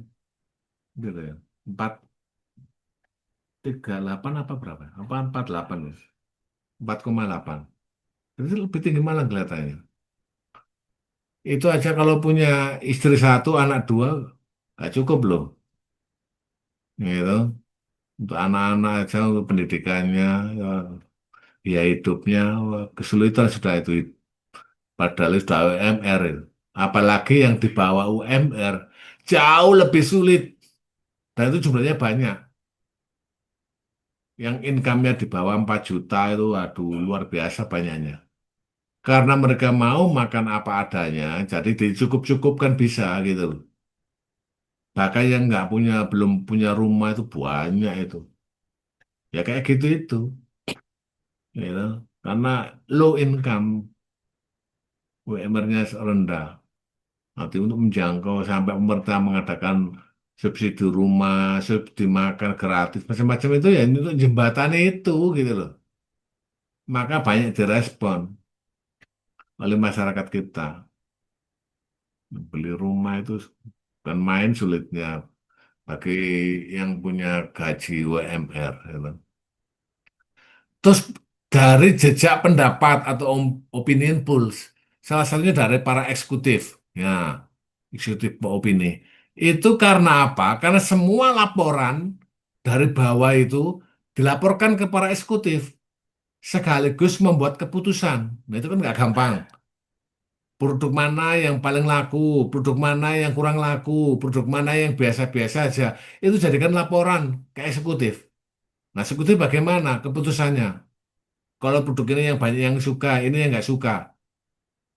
gitu ya. 4,38 apa berapa? Apa 48 ya? 4,8. Itu lebih tinggi Malang kelihatannya. Itu aja kalau punya istri satu, anak dua, nggak cukup loh. Gitu. Untuk anak-anak aja, untuk pendidikannya, ya, biaya hidupnya, wah, kesulitan sudah itu. Padahal itu sudah UMR itu. Apalagi yang di bawah UMR, jauh lebih sulit. Dan itu jumlahnya banyak. Yang income-nya di bawah 4 juta itu, aduh, luar biasa banyaknya. Karena mereka mau makan apa adanya, jadi dicukup-cukupkan bisa gitu loh. Bahkan yang nggak punya, belum punya rumah itu banyak itu. Ya kayak gitu itu. Gitu. Karena low income, UMR-nya rendah. Nanti untuk menjangkau sampai pemerintah mengadakan subsidi rumah, subsidi makan gratis, macam-macam itu ya untuk jembatan itu gitu loh. Maka banyak direspon oleh masyarakat kita. Beli rumah itu dan main sulitnya bagi yang punya gaji UMR. Gitu. Terus dari jejak pendapat atau opinion polls, salah satunya dari para eksekutif, ya, eksekutif opini. Itu karena apa? Karena semua laporan dari bawah itu dilaporkan ke para eksekutif sekaligus membuat keputusan. Nah, itu kan nggak gampang. Produk mana yang paling laku, produk mana yang kurang laku, produk mana yang biasa-biasa aja. Itu jadikan laporan ke eksekutif. Nah, eksekutif bagaimana keputusannya? Kalau produk ini yang banyak yang suka, ini yang nggak suka.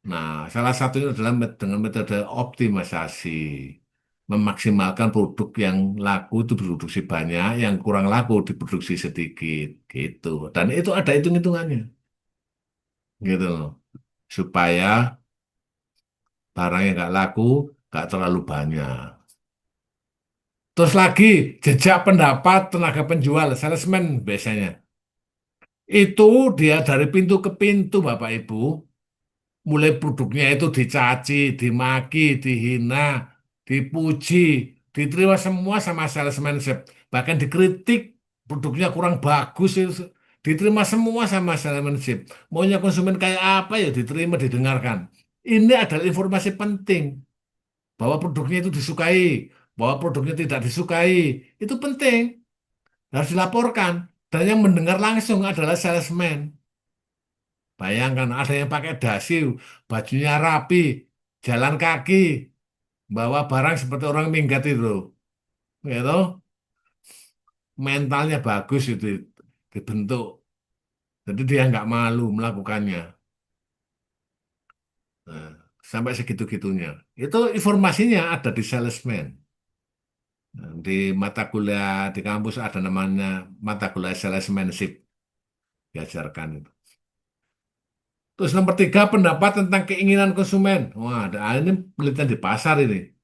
Nah, salah satunya adalah dengan metode optimalisasi. Memaksimalkan produk yang laku itu diproduksi banyak, yang kurang laku diproduksi sedikit. Gitu. Dan itu ada hitung-hitungannya. Gitu loh. Supaya barang yang nggak laku nggak terlalu banyak. Terus lagi, jejak pendapat tenaga penjual, salesman biasanya. Itu dia dari pintu ke pintu, Bapak Ibu. Mulai produknya itu dicaci, dimaki, dihina, dipuji, diterima semua sama salesmanship. Bahkan dikritik, produknya kurang bagus, itu diterima semua sama salesmanship. Maunya konsumen kayak apa ya diterima, didengarkan. Ini adalah informasi penting bahwa produknya itu disukai, bahwa produknya tidak disukai. Itu penting, harus dilaporkan. Dan yang mendengar langsung adalah salesman. Bayangkan ada yang pakai dasi, bajunya rapi, jalan kaki, bawa barang seperti orang minggat itu, gitu. Mentalnya bagus itu dibentuk. Jadi dia nggak malu melakukannya. Nah, sampai segitu-gitunya. Itu informasinya ada di salesman. Nah, di mata kuliah di kampus ada namanya mata kuliah salesmanship diajarkan itu. Terus nomor tiga pendapat tentang keinginan konsumen. Wah, ini penelitian di pasar ini.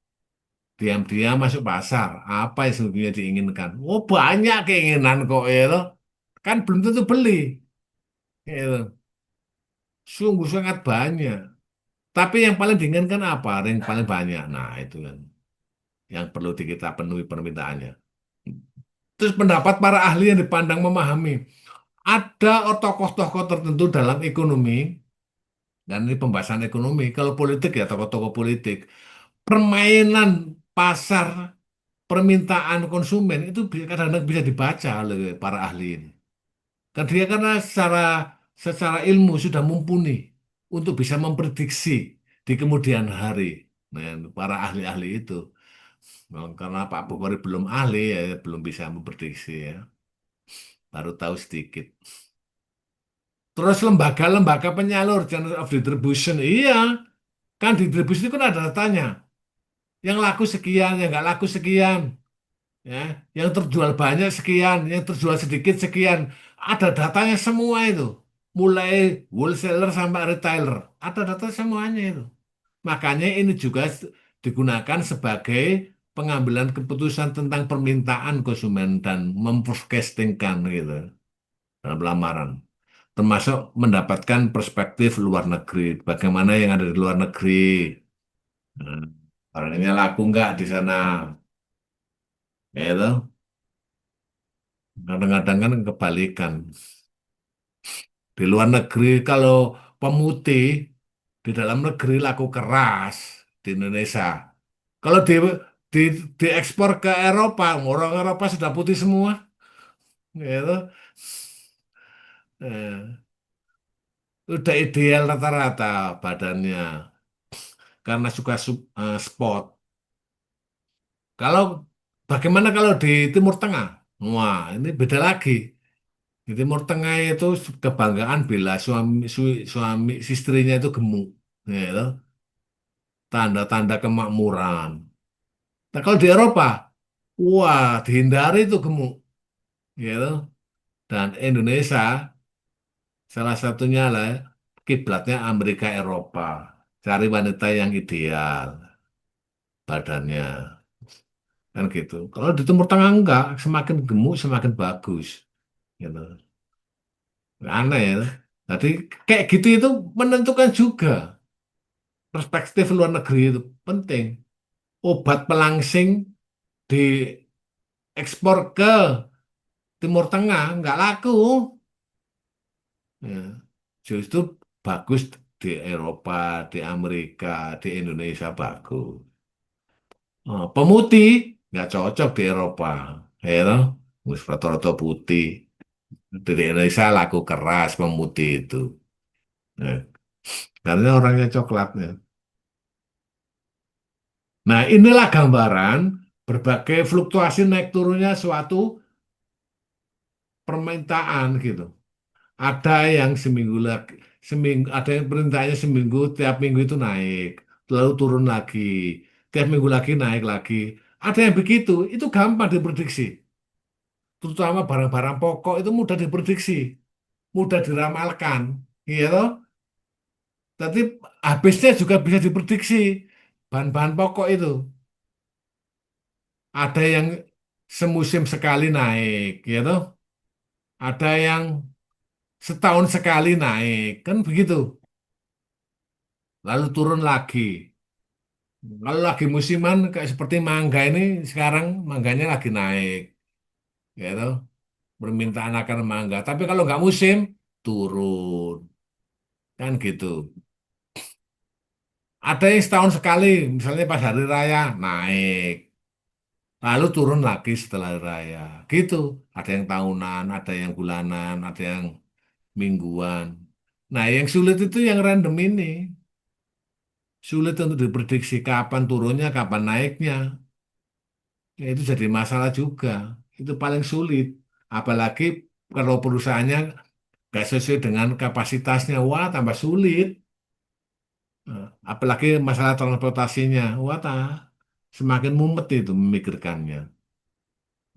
Diam-diam masuk pasar. Apa yang sesungguhnya diinginkan? Oh, banyak keinginan kok ya toh. Kan belum tentu beli. Ya toh. Sungguh sangat banyak. Tapi yang paling diinginkan apa? Yang paling banyak. Nah, itu kan yang perlu kita penuhi permintaannya. Terus pendapat para ahli yang dipandang memahami. Ada tokoh-tokoh tertentu dalam ekonomi, dan ini pembahasan ekonomi. Kalau politik ya tokoh-tokoh politik. Permainan pasar permintaan konsumen itu kadang-kadang bisa dibaca oleh para ahli ini. Karena dia karena secara ilmu sudah mumpuni untuk bisa memprediksi di kemudian hari. Nah, para ahli-ahli itu. Nah, karena Pak Bukhari belum ahli ya belum bisa memprediksi ya. Baru tahu sedikit. Terus lembaga-lembaga penyalur channel of distribution, iya kan distribusi itu kan ada datanya. Yang laku sekian, yang nggak laku sekian, ya. Yang terjual banyak sekian, yang terjual sedikit sekian. Ada datanya semua itu. Mulai wholesaler sampai retailer. Ada data semuanya itu. Makanya ini juga digunakan sebagai pengambilan keputusan tentang permintaan konsumen dan memforecastingkan gitu dalam lamaran. Termasuk mendapatkan perspektif luar negeri, bagaimana yang ada di luar negeri. Nah, barangnya laku nggak di sana, ya itu. Kadang-kadang kan kebalikan. Di luar negeri kalau pemutih, di dalam negeri laku keras di Indonesia. Kalau di diekspor ke Eropa, orang Eropa sudah putih semua, gitu. Eh, udah ideal rata-rata badannya karena suka sport. Kalau bagaimana kalau di Timur Tengah? Wah, ini beda lagi. Di Timur Tengah itu kebanggaan bila suami istrinya itu gemuk, gitu. Tanda-tanda kemakmuran. Nah, kalau di Eropa, wah, dihindari itu gemuk, gitu. Dan Indonesia salah satunya lah kiblatnya Amerika Eropa. Cari wanita yang ideal badannya, kan gitu. Kalau di Timur Tengah enggak, semakin gemuk semakin bagus, gitu. Aneh ya. Jadi kayak gitu itu menentukan juga perspektif luar negeri itu penting. Obat pelangsing diekspor ke Timur Tengah nggak laku. Ya. Justru bagus di Eropa, di Amerika, di Indonesia bagus. Oh, pemutih nggak cocok di Eropa, ya toh? Wis rata-rata putih. Di Indonesia laku keras pemutih itu. Ya. Karena orangnya coklatnya. Nah, inilah gambaran berbagai fluktuasi naik turunnya suatu permintaan gitu. Ada yang seminggu, ada yang perintahnya seminggu, tiap minggu itu naik, lalu turun lagi, tiap minggu lagi naik lagi. Ada yang begitu, itu gampang diprediksi. Terutama barang-barang pokok itu mudah diprediksi, mudah diramalkan, gitu. Tapi habisnya juga bisa diprediksi bahan-bahan pokok itu. Ada yang semusim sekali naik, gitu. Ada yang setahun sekali naik, kan begitu. Lalu turun lagi. Kalau lagi musiman kayak seperti mangga ini sekarang mangganya lagi naik, gitu. Permintaan akan mangga. Tapi kalau nggak musim turun, kan gitu. Ada yang setahun sekali, misalnya pas hari raya naik, lalu turun lagi setelah hari raya, gitu. Ada yang tahunan, ada yang bulanan, ada yang mingguan. Nah, yang sulit itu yang random ini. Sulit untuk diprediksi kapan turunnya, kapan naiknya. Ya, itu jadi masalah juga. Itu paling sulit. Apalagi kalau perusahaannya nggak sesuai dengan kapasitasnya, wah tambah sulit. Apalagi masalah transportasinya, wah semakin mumet itu memikirkannya.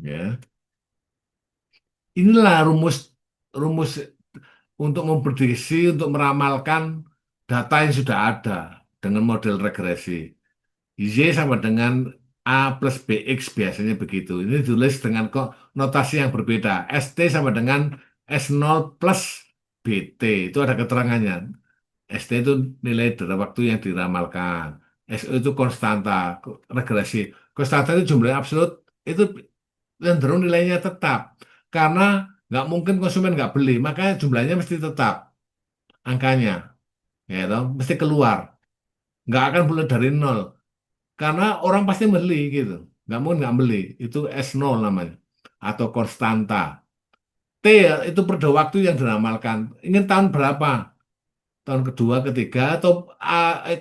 Ya, inilah rumus rumus untuk memprediksi, untuk meramalkan data yang sudah ada dengan model regresi. Y sama dengan A plus BX biasanya begitu. Ini ditulis dengan kok notasi yang berbeda. ST sama dengan S0 plus BT. Itu ada keterangannya. ST itu nilai dalam waktu yang diramalkan. SO itu konstanta, regresi. Konstanta itu jumlah absolut, itu cenderung nilainya tetap. Karena nggak mungkin konsumen nggak beli, makanya jumlahnya mesti tetap angkanya. Ya, toh, mesti keluar. Nggak akan boleh dari nol. Karena orang pasti beli gitu. Nggak mungkin nggak beli. Itu S0 namanya. Atau konstanta. T ya, itu periode waktu yang diramalkan. Ingin tahun berapa? Tahun kedua, ketiga, atau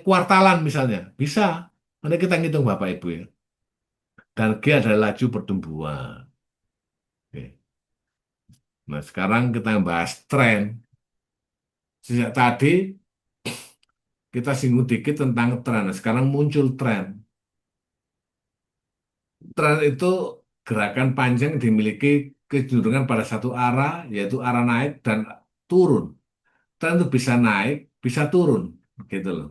kuartalan misalnya. Bisa. Nanti kita ngitung Bapak Ibu ya. dan G adalah laju pertumbuhan. Oke. Nah, sekarang kita bahas tren. Sejak tadi kita singgung dikit tentang tren. Nah, sekarang muncul tren. Tren itu gerakan panjang dimiliki kecenderungan pada satu arah, yaitu arah naik dan turun. Tren itu bisa naik, bisa turun, gitu loh.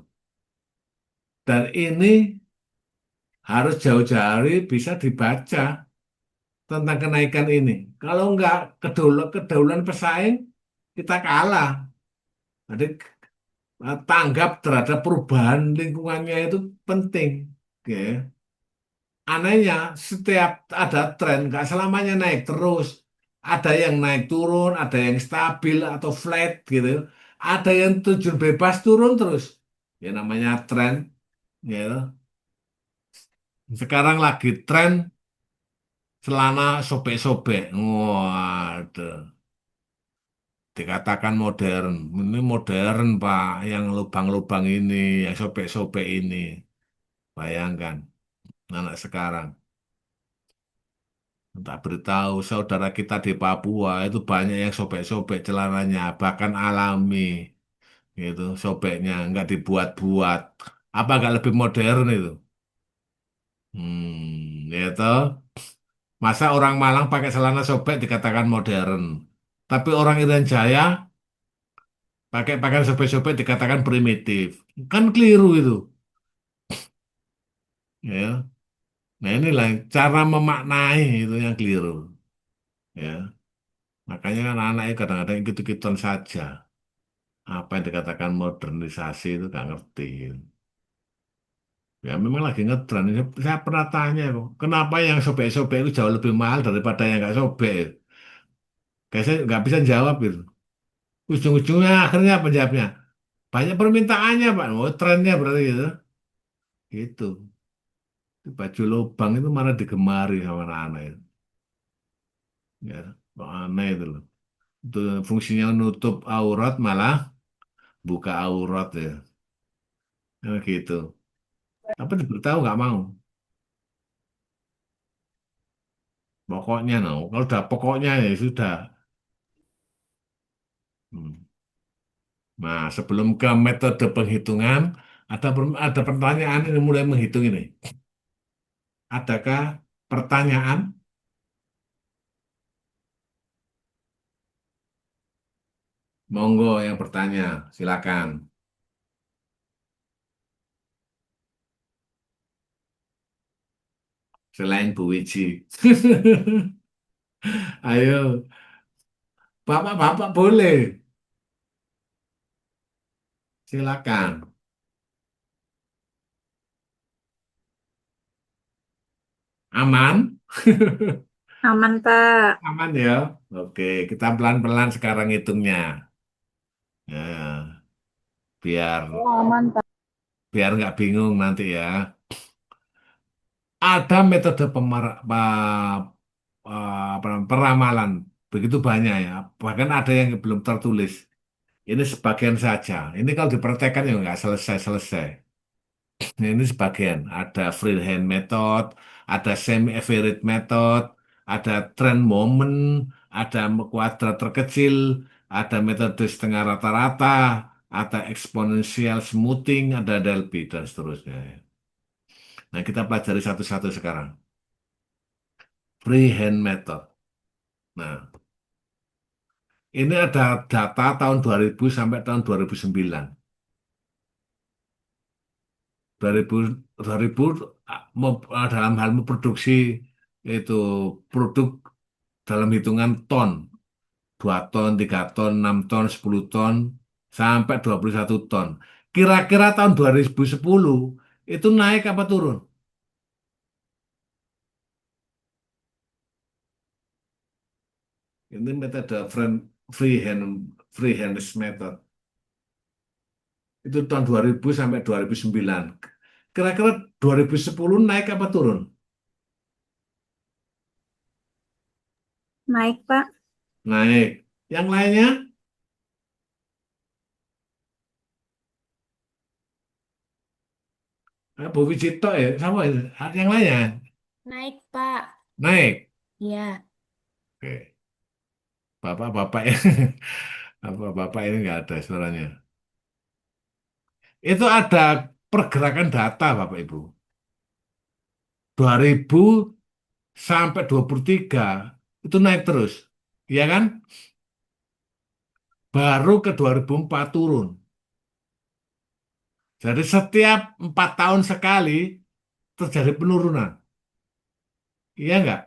Dan ini harus jauh-jauh hari bisa dibaca tentang kenaikan ini. Kalau enggak kedahuluan pesaing, kita kalah. Jadi tanggap terhadap perubahan lingkungannya itu penting. Oke. Anehnya, setiap ada tren, nggak selamanya naik terus. Ada yang naik turun, ada yang stabil atau flat gitu. Ada yang terjun bebas turun terus. Ya namanya tren. Ya. Sekarang lagi tren celana sobek-sobek. Waduh. Dikatakan modern. Ini modern, Pak. Yang lubang-lubang ini, yang sobek-sobek ini. Bayangkan, anak sekarang. Tak beritahu saudara kita di Papua itu banyak yang sobek-sobek celananya, bahkan alami. Gitu, sobeknya, nggak dibuat-buat. Apa nggak lebih modern itu? Ya toh. Masa orang Malang pakai celana sobek dikatakan modern. Tapi orang Irian Jaya pakai pakaian sobek-sobek dikatakan primitif. Kan keliru itu. Ya. Nah inilah cara memaknai itu yang keliru. Ya. Makanya kan anak itu kadang-kadang ikut-ikutan saja. Apa yang dikatakan modernisasi itu nggak ngerti. Ya memang lagi ngetren. Saya pernah tanya kok, kenapa yang sobek-sobek itu jauh lebih mahal daripada yang nggak sobek? Kayak saya nggak bisa jawab itu. Ujung-ujungnya akhirnya penjawabnya. Banyak permintaannya Pak. Oh trennya berarti gitu. Gitu. Baju lubang itu mana digemari sama anak-anak itu. Ya, kok aneh itu loh. Itu fungsinya nutup aurat malah buka aurat ya. Ya, gitu. Tapi diberitahu nggak mau. Pokoknya no. Kalau udah pokoknya ya sudah. Hmm. Nah, sebelum ke metode penghitungan, ada pertanyaan ini mulai menghitung ini. Adakah pertanyaan? Monggo yang bertanya, silakan. Selain Bu Wiji. Ayo, bapak-bapak boleh. Silakan. Aman? Aman, Pak. Aman ya. Oke, kita pelan-pelan sekarang hitungnya. Ya, biar Oh, aman, Pak. biar nggak bingung nanti ya. Ada metode peramalan begitu banyak ya. Bahkan ada yang belum tertulis. Ini sebagian saja. Ini kalau dipraktekkan ya nggak selesai-selesai. Nah, ini sebagian. Ada freehand method, ada semi-average method, ada trend moment, ada kuadrat terkecil, ada metode setengah rata-rata, ada exponential smoothing, ada Delphi, dan seterusnya. Nah, kita pelajari satu-satu sekarang. Freehand method. Nah, ini ada data tahun 2000 sampai tahun 2009. 2000, 2000 dalam hal memproduksi itu produk dalam hitungan ton, 2 ton, 3 ton, 6 ton, 10 ton, sampai 21 ton. Kira-kira tahun 2010 itu naik apa turun? Ini metode freehand method. Itu tahun 2000 sampai 2009. Kira-kira 2010 naik apa turun? Naik, Pak. Naik. Yang lainnya? Bu Wijito ya, sama ya. Yang lainnya? Naik, Pak. Naik. Iya. Oke. Bapak-bapak bapak-bapak ini nggak ada suaranya. Itu ada pergerakan data, Bapak Ibu. 2000 sampai 23 itu naik terus. Iya kan? Baru ke 2004 turun. Jadi setiap 4 tahun sekali terjadi penurunan. Iya nggak?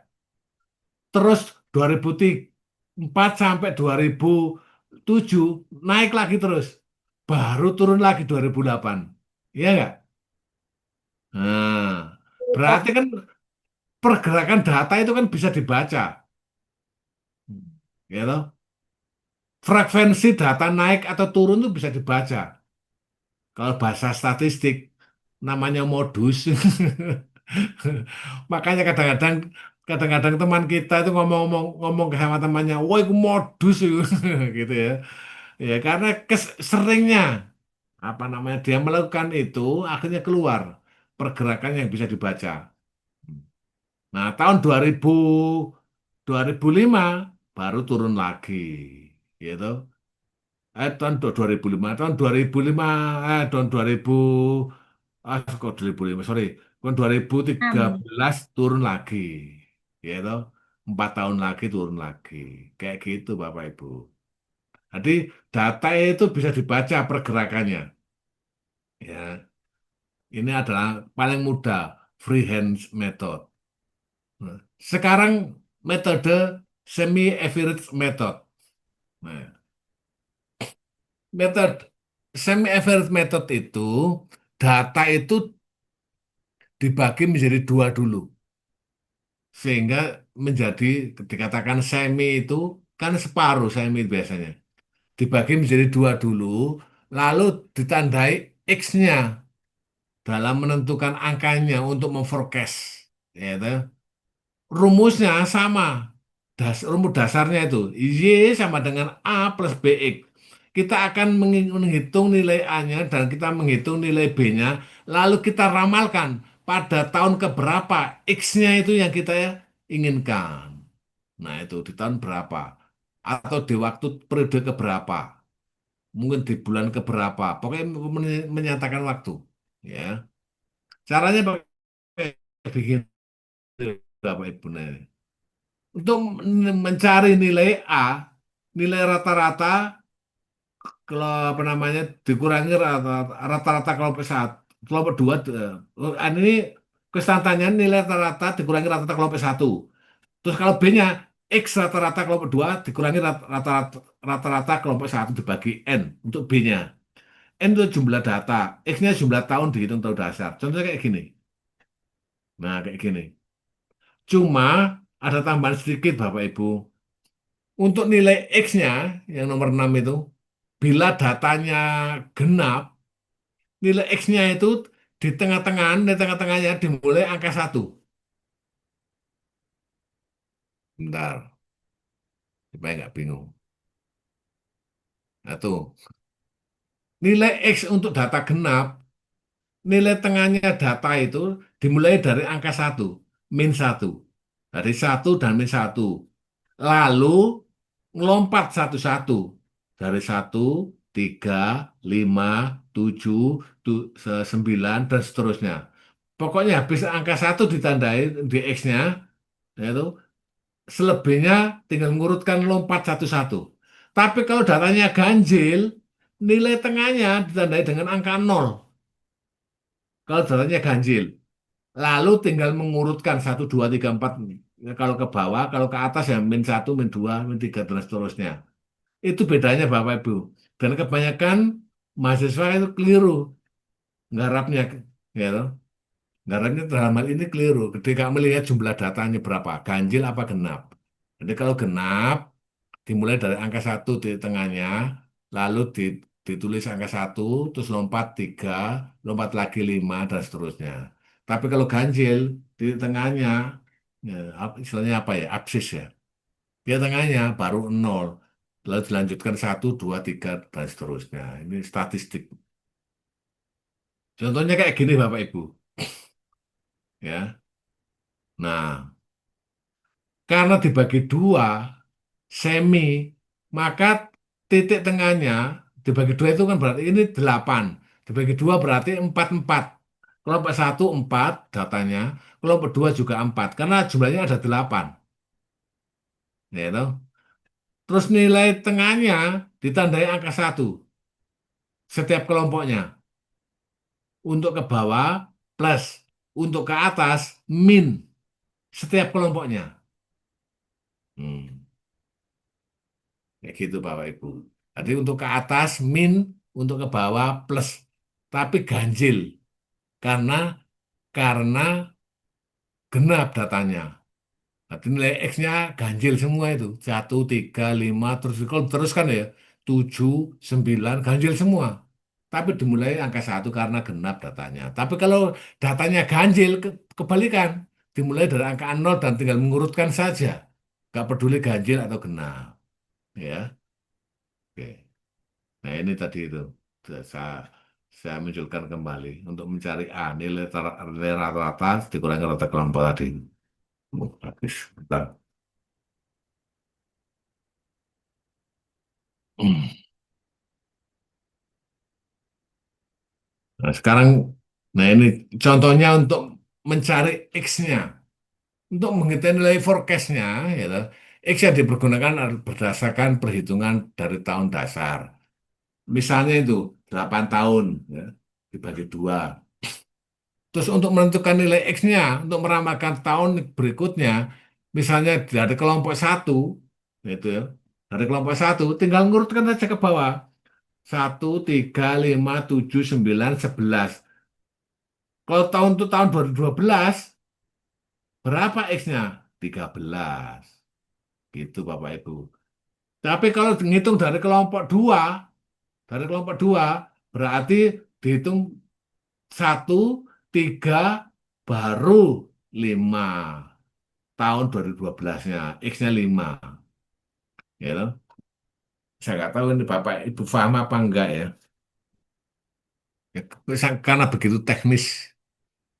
Terus 2004 sampai 2007 naik lagi terus. Baru turun lagi 2008. Iya nggak? Nah, berarti kan pergerakan data itu kan bisa dibaca. Ya toh? Frekuensi data naik atau turun itu bisa dibaca. Kalau bahasa statistik namanya modus. Makanya kadang-kadang teman kita itu ngomong sama temannya, wah itu modus itu." gitu ya. Ya karena seringnya apa namanya dia melakukan itu akhirnya keluar pergerakan yang bisa dibaca. Nah, tahun 2005 baru turun lagi. Gitu. Tahun 2005, tahun 2000, kok 2005, sorry, tahun dua ribu tiga 6. belas turun lagi, ya toh, 4 tahun lagi turun lagi, kayak gitu Bapak Ibu. Jadi data itu bisa dibaca pergerakannya, ya. Ini adalah paling mudah freehand method. Nah, sekarang metode semi average method. Nah, metode semi average method itu data itu dibagi menjadi dua dulu. Sehingga menjadi dikatakan semi itu kan separuh semi biasanya. Dibagi menjadi dua dulu, lalu ditandai X-nya dalam menentukan angkanya untuk memforecast. Ya, toh. Rumusnya sama. Rumus dasarnya itu Y sama dengan A plus BX. Kita akan menghitung nilai A-nya dan kita menghitung nilai B-nya. Lalu kita ramalkan pada tahun keberapa X-nya itu yang kita inginkan. Nah itu di tahun berapa. Atau di waktu periode keberapa. Mungkin di bulan keberapa. Pokoknya menyatakan waktu. Ya, caranya pakai bikin Bapak Ibu. Nah, untuk mencari nilai A, nilai rata-rata kalau apa namanya dikurangi rata-rata kelompok satu, kelompok dua, ini kestantannya nilai rata-rata dikurangi rata-rata kelompok satu. Terus kalau B-nya X rata-rata kelompok dua dikurangi rata-rata rata-rata kelompok satu dibagi N untuk B-nya. N itu jumlah data, X-nya jumlah tahun dihitung tahun dasar. Contohnya kayak gini. Nah, kayak gini. Cuma ada tambahan sedikit Bapak Ibu. Untuk nilai X-nya, yang nomor 6 itu, bila datanya genap, nilai X-nya itu di tengah-tengahnya dimulai angka satu. Bentar, supaya nggak bingung. Nah, tuh. Nilai X untuk data genap, nilai tengahnya data itu dimulai dari angka satu, min satu. Dari satu dan min satu. Lalu ngelompat satu-satu. Dari satu, tiga, lima, tujuh, 9, dan seterusnya. Pokoknya habis angka satu ditandai di X-nya, yaitu selebihnya tinggal ngurutkan lompat satu-satu. Tapi kalau datanya ganjil, nilai tengahnya ditandai dengan angka nol. Kalau datanya ganjil. Lalu tinggal mengurutkan satu 2 3 4. Kalau ke bawah, kalau ke atas ya min satu, min 2, min 3 dan seterusnya. Itu bedanya Bapak Ibu. Dan kebanyakan mahasiswa itu keliru nggarapnya. Ya, toh. Nggarapnya dalam hal ini keliru. Ketika melihat jumlah datanya berapa, ganjil apa genap. Jadi kalau genap, dimulai dari angka satu di tengahnya, lalu ditulis angka satu, terus lompat tiga, lompat lagi lima, dan seterusnya. Tapi kalau ganjil, di tengahnya, ya, istilahnya apa ya, absis ya. Di tengahnya baru nol, lalu dilanjutkan satu, dua, tiga, dan seterusnya. Ini statistik. Contohnya kayak gini Bapak Ibu. Ya, Nah, karena dibagi dua, semi, maka titik tengahnya dibagi dua itu kan berarti ini 8. Dibagi dua berarti 4-4. Kelompok satu 4 datanya, kelompok dua juga 4. Karena jumlahnya ada 8. Ya, toh. Terus nilai tengahnya ditandai angka satu setiap kelompoknya. Untuk ke bawah plus, untuk ke atas min setiap kelompoknya. Hmm. Kayak gitu Bapak Ibu. Jadi untuk ke atas min, untuk ke bawah plus. Tapi ganjil karena karena genap datanya. Berarti nilai X-nya ganjil semua itu. 1, 3, 5, terus kan ya. 7, 9 ganjil semua. Tapi dimulai angka satu karena genap datanya. Tapi kalau datanya ganjil, kebalikan. Dimulai dari angka 0 dan tinggal mengurutkan saja. Gak peduli ganjil atau genap. Ya, oke. Nah ini tadi itu saya, saya munculkan kembali untuk mencari A nilai rata-rata dikurangi rata kelompok tadi. Oh, bagus. Bentar. Nah, sekarang, nah ini contohnya untuk mencari X-nya. Untuk menghitung nilai forecast-nya, ya, toh, X yang dipergunakan berdasarkan perhitungan dari tahun dasar. Misalnya itu 8 tahun, ya, dibagi dua. Terus untuk menentukan nilai X-nya, untuk meramalkan tahun berikutnya, misalnya dari kelompok satu, itu ya, dari kelompok satu, tinggal ngurutkan saja ke bawah. 1, 3, 5, 7, 9, 11. Kalau tahun itu tahun 2012, berapa X-nya? 13. Gitu Bapak Ibu. Tapi kalau dihitung dari kelompok dua, berarti dihitung 1, 3, baru 5. Tahun 2012-nya, X-nya 5. Ya, toh. Saya nggak tahu ini Bapak Ibu paham apa enggak ya. Ya, karena begitu teknis.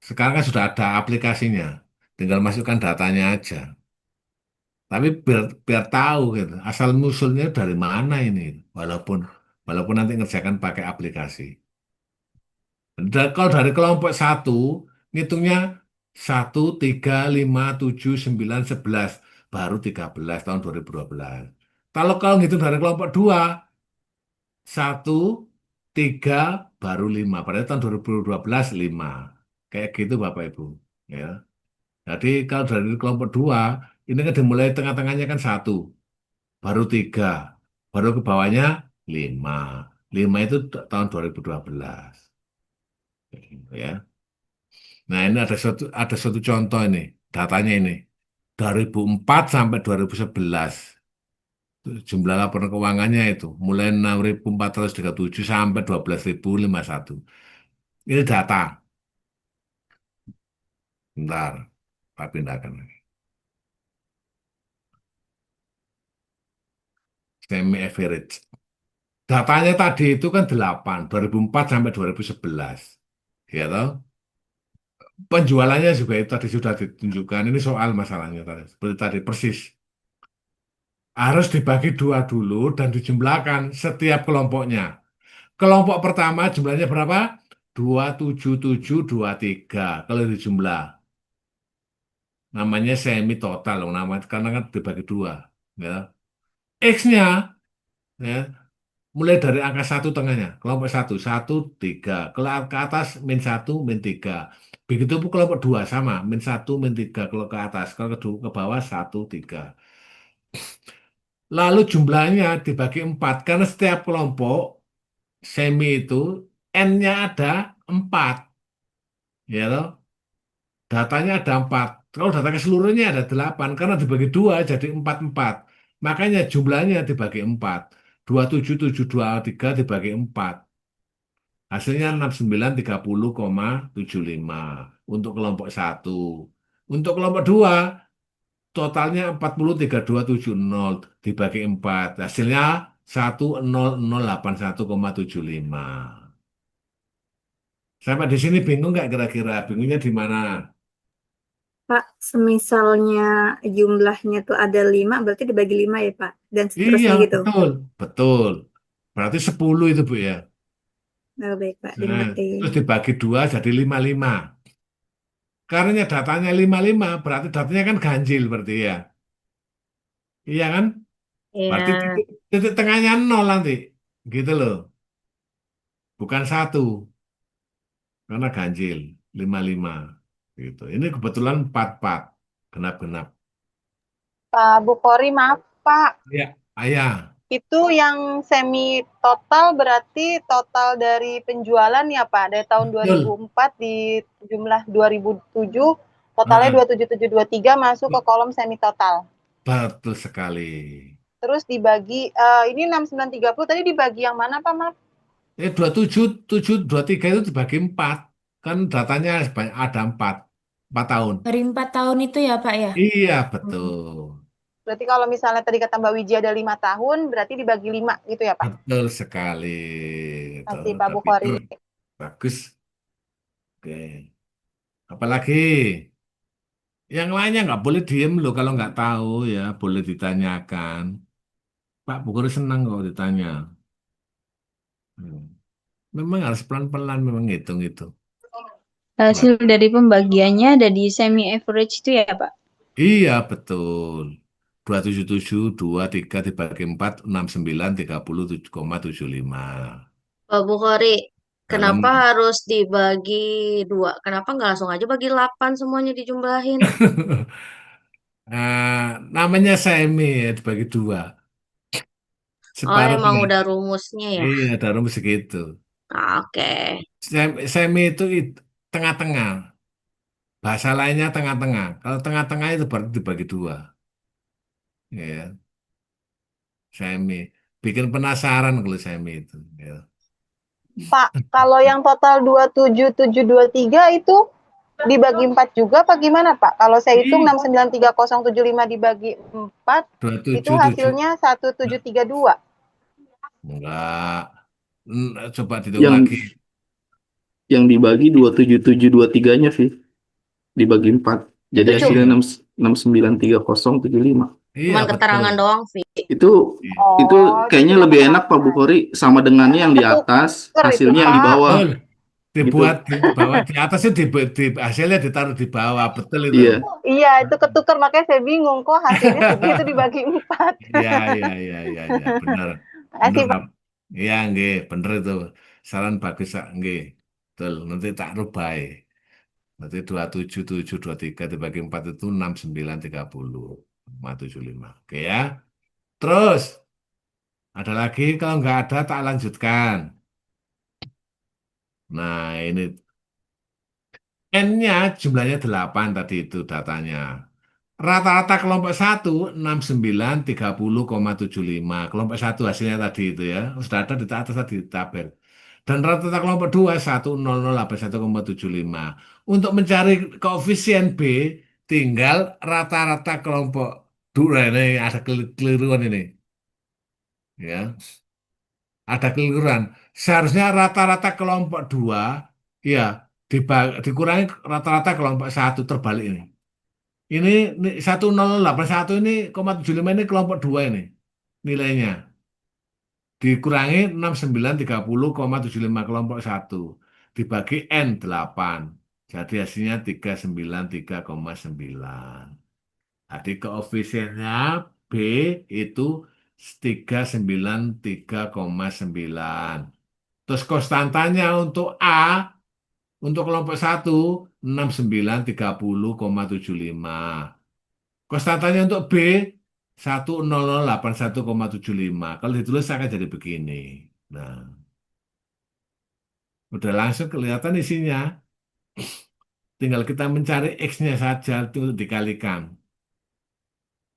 Sekarang kan sudah ada aplikasinya. Tinggal masukkan datanya aja. Tapi biar tahu gitu, asal musulnya dari mana ini. Walaupun walaupun nanti ngerjakan pakai aplikasi. Kalau dari kelompok satu, ngitungnya 1, 3, 5, 7, 9, 11. Baru 13 tahun 2012. Kalau ngitung dari kelompok dua, 1, 3, baru 5. Pada tahun 2012, 5. Kayak gitu Bapak Ibu. Ya. Jadi kalau dari kelompok dua, ini kan dimulai tengah-tengahnya kan satu, baru 3, baru ke bawahnya 5. 5 itu tahun 2012. Kayak gitu ya. Nah ini ada suatu contoh ini, datanya ini. 2004 sampai 2011. Jumlah laporan keuangannya itu mulai 6.437 sampai 12.051. Ini data. Bentar, Pak pindahkan. Semi average. Datanya tadi itu kan 8, 2004 sampai 2011. Ya toh? Penjualannya juga itu tadi sudah ditunjukkan. Ini soal masalahnya tadi. Seperti tadi persis. Harus dibagi dua dulu dan dijumlahkan setiap kelompoknya. Kelompok pertama jumlahnya berapa? 27723 kalau dijumlah. Namanya semi total loh, namanya karena kan dibagi dua. Ya. X-nya ya, mulai dari angka satu tengahnya, kelompok satu, 1, 3, ke atas min satu, min 3. Begitu pun kelompok dua sama, min satu, min 3 kalau ke atas, kalau ke bawah 1, 3. Lalu jumlahnya dibagi 4, karena setiap kelompok semi itu N-nya ada 4, ya toh? Datanya ada 4. Kalau data keseluruhannya ada 8, karena dibagi dua jadi 4-4. Makanya jumlahnya dibagi 4. 27723 dibagi 4. Hasilnya 6930,75 untuk kelompok satu. Untuk kelompok dua, totalnya 403270 dibagi 4. Hasilnya 10081,75. Sampai di sini bingung nggak kira-kira? Bingungnya di mana? Pak, semisalnya jumlahnya tuh ada 5, berarti dibagi 5 ya, Pak? Dan Iya, seterusnya gitu. betul. Betul. Berarti 10 itu, Bu ya. Oh, baik, Pak, Nah, dimengerti. terus dibagi 2 jadi 55. Karena datanya 55, berarti datanya kan ganjil berarti ya. Iya kan? Berarti Iya. titik tengahnya 0 nanti. Gitu loh. Bukan 1. Karena ganjil. 55. Gitu. Ini kebetulan 44. Genap-genap. Pak Bukhari, maaf Pak. Ya, ayah. Itu yang semi total berarti total dari penjualan ya Pak. Dari tahun Betul. 2004 di jumlah 2007 totalnya Ah, 27723 masuk ke kolom semi total. betul sekali. Terus dibagi ini 6930 tadi dibagi yang mana Pak? Maaf. 27, 7, 23 itu dibagi 4. Kan datanya ada 4. 4 tahun. Dari 4 tahun itu ya, Pak ya? Iya, Hmm. betul. Berarti kalau misalnya tadi kata Mbak Wiji ada 5 tahun, berarti dibagi 5 gitu ya Pak? Betul sekali. Itu. Masih Pak Tapi itu Bukhari. bagus. Oke. Apalagi yang lainnya nggak boleh diem loh kalau nggak tahu ya. Boleh ditanyakan. Pak Bukhari senang kalau ditanya. Hmm. Memang harus pelan-pelan memang ngitung itu. Hasil dari pembagiannya ada di semi average itu ya, Pak? Iya, betul. 277, 23 dibagi 4, 69, 37,75. Pak Bukhari, kenapa Dalam. harus dibagi 2? Kenapa nggak langsung aja bagi 8 semuanya dijumlahin? Namanya semi ya, dibagi 2. Oh, emang Separuhnya. udah rumusnya ya? Iya, dalam segitu. Oke. Semi itu tengah-tengah. Bahasa lainnya tengah-tengah. Kalau tengah-tengah itu berarti dibagi 2. Ya, semi. Bikin penasaran kalau semi itu. Ya. Pak, kalau yang total 27723 itu dibagi 4 juga apa gimana Pak? Kalau saya hitung Ih, 693075 dibagi 4 itu 277. hasilnya 1732. Enggak. Coba dihitung Yang lagi. yang dibagi 27723-nya sih dibagi 4. Jadi Itu hasilnya Iya, 693075. iya Cuman betul. keterangan doang, Vi. Itu itu itu kayaknya cuma lebih enak Pak keterangan. Bukhari sama dengannya yang di atas, Ketuker itu hasilnya yang di Pak. bawah Betul. gitu. Dibuat di bawah, di atasnya hasilnya ditaruh di bawah. Betul itu. Iya. Iya, itu ketuker makanya saya bingung kok hasilnya segitu dibagi 4. Iya, iya, iya, iya, iya. Benar. Benar, Makasih Pak. Pak. Iya, nggih, bener itu. Saran bagus, Pak. Nggih. Betul. Nanti tak rubah. Nanti 27723 dibagi 4 itu 6930,75. Oke ya. Terus, ada lagi kalau nggak ada tak lanjutkan. Nah, ini N-nya jumlahnya 8 tadi itu datanya. Rata-rata kelompok 1, 6930,75. Kelompok 1 hasilnya tadi itu ya. Sudah ada di atas tadi di tabel. Dan rata-rata kelompok 2, 10081,75. Untuk mencari koefisien B, tinggal rata-rata kelompok 2. Ini ada keliruan ini. Ya, ada keliruan. Seharusnya rata-rata kelompok 2, ya, dikurangi rata-rata kelompok 1 terbalik ini. Ini 1081 ini, 0,75 ini kelompok 2 ini nilainya. Dikurangi 6930,75 kelompok 1. Dibagi N 8. Jadi hasilnya 393,9. Jadi koefisiennya B itu 393,9. Terus konstantanya untuk A, untuk kelompok 1, 6930,75. Konstantanya untuk B 10081,75. Kalau ditulis akan jadi begini. Nah, udah langsung kelihatan isinya. Tinggal kita mencari X-nya saja itu dikalikan.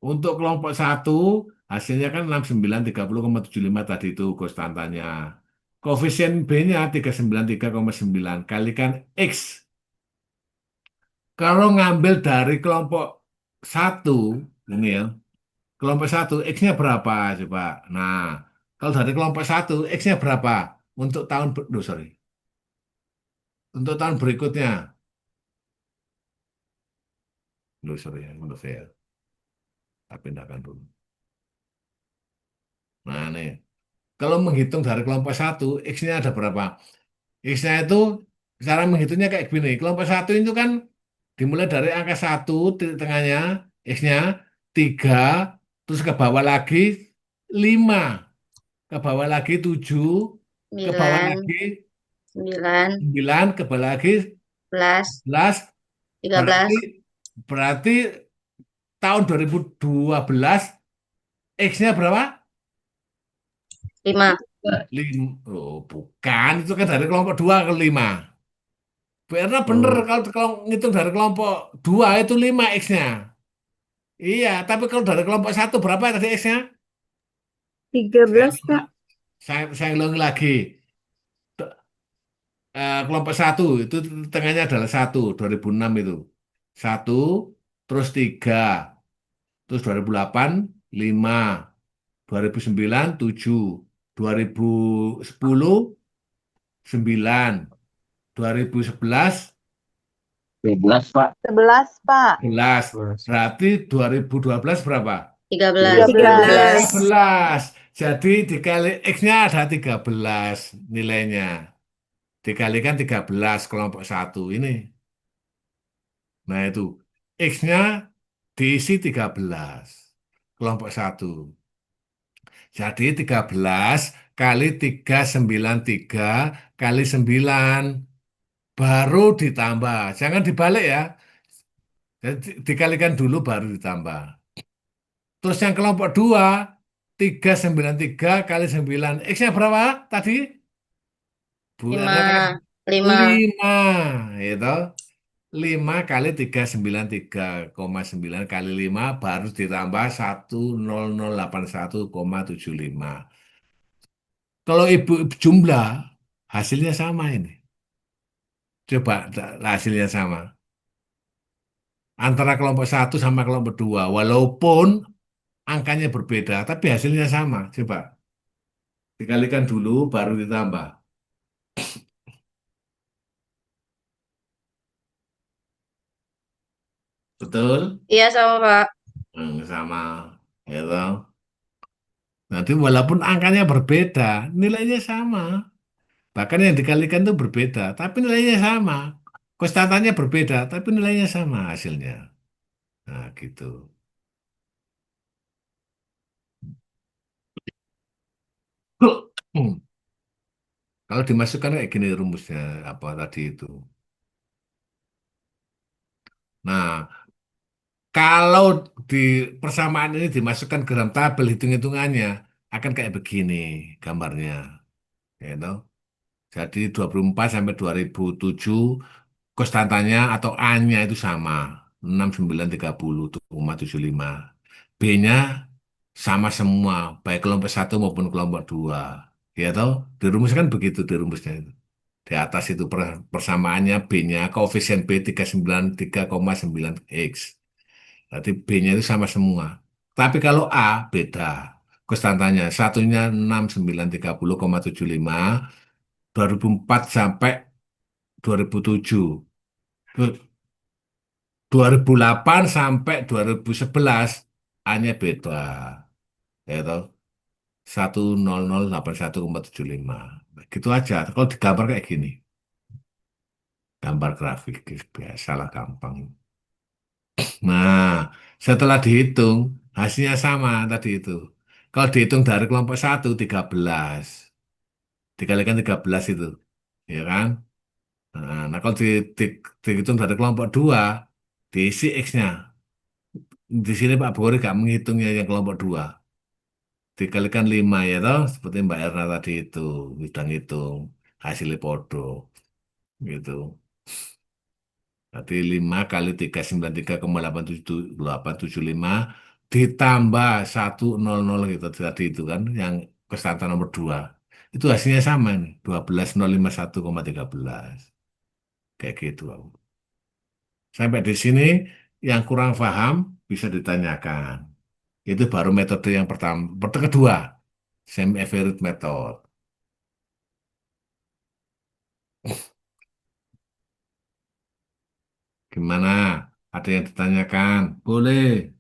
Untuk kelompok 1, hasilnya kan 6930,75 tadi itu konstantanya. Koefisien B-nya 393,9 kalikan X. Kalau ngambil dari kelompok 1, ini ya, kelompok 1, X-nya berapa coba? Nah, kalau dari kelompok 1, X-nya berapa? Untuk tahun, sorry. Untuk tahun berikutnya. Loser ya, menurut saya. Tapi pindahkan dulu. Nah, nih. Kalau menghitung dari kelompok satu, X-nya ada berapa? X-nya itu, cara menghitungnya kayak gini. Kelompok satu itu kan dimulai dari angka satu, titik tengahnya, X-nya 3, terus ke bawah lagi 5, ke bawah lagi 7, ke bawah 9, lagi 9, 9, ke bawah lagi 11, 11. 13, Berarti berarti tahun 2012 X-nya berapa? 5. 5. Oh, bukan, itu kan dari kelompok 2 ke 5. Karena bener Oh, kalau ngitung dari kelompok 2 itu 5 X-nya. Iya, tapi kalau dari kelompok satu berapa tadi X-nya? Saya, 13, Pak. saya ulangi lagi. Kelompok satu itu tengahnya adalah 1, 2006 itu. Satu, terus 3, terus 2008, 5, 2009, 7, 2010, 9, 2011, 12, Pak. 11, Pak. 11. 12. Berarti 2012 berapa? 13. 13. 13. Jadi dikali X-nya ada 13 nilainya. Dikalikan 13 kelompok satu ini. Nah itu X-nya diisi 13 kelompok satu. Jadi 13 kali 393 kali 9 baru ditambah. Jangan dibalik ya. Jadi dikalikan dulu baru ditambah. Terus yang kelompok 2 393 kali 9. X-nya berapa tadi? Bu Erna 5. kan 5. 5, gitu. 5 kali 393,9 kali 5 baru ditambah 10081,75. Kalau ibu jumlah hasilnya sama ini. Coba hasilnya sama. Antara kelompok satu sama kelompok 2. Walaupun angkanya berbeda, tapi hasilnya sama. Coba dikalikan dulu baru ditambah. Betul? Iya sama, Pak. Sama. Gitu. Nanti walaupun angkanya berbeda, nilainya sama. Bahkan yang dikalikan itu berbeda, tapi nilainya sama. Konstantannya berbeda, tapi nilainya sama hasilnya. Nah, gitu. Hmm. Kalau dimasukkan kayak gini rumusnya, apa tadi itu. Nah, kalau di persamaan ini dimasukkan ke dalam tabel hitung-hitungannya, akan kayak begini gambarnya. Ya, toh. Jadi 24 sampai 2007 konstantanya atau A-nya itu sama, 6930,75. B-nya sama semua, baik kelompok satu maupun kelompok dua. Ya toh, dirumuskan begitu dirumusnya itu. Di atas itu persamaannya B-nya, koefisien B 393,9 X. Berarti B-nya itu sama semua. Tapi kalau A beda. Konstantanya satunya 6930,75 2004 sampai 2007. 2008 sampai 2011 A-nya beda. Ya toh. 10081,75. Gitu aja. Kalau digambar kayak gini. Gambar grafik biasalah gampang. Nah, setelah dihitung, hasilnya sama tadi itu. Kalau dihitung dari kelompok satu 13, dikalikan 13 itu. Ya kan? Nah, kalau dihitung dari kelompok 2, diisi X-nya. Di sini Pak Bori gak menghitungnya yang kelompok 2. Dikalikan 5 ya toh, seperti Mbak Erna tadi itu. Sudah ngitung hasilnya podo. Gitu. Berarti 5 kali 393,875 ditambah 100 gitu tadi itu kan yang konstanta nomor 2. Itu hasilnya sama nih, 12.051,13. Kayak gitu. Aku. Sampai di sini yang kurang paham bisa ditanyakan. Itu baru metode yang pertama. Metode kedua, semi-average method. Gimana? Ada yang ditanyakan? Boleh.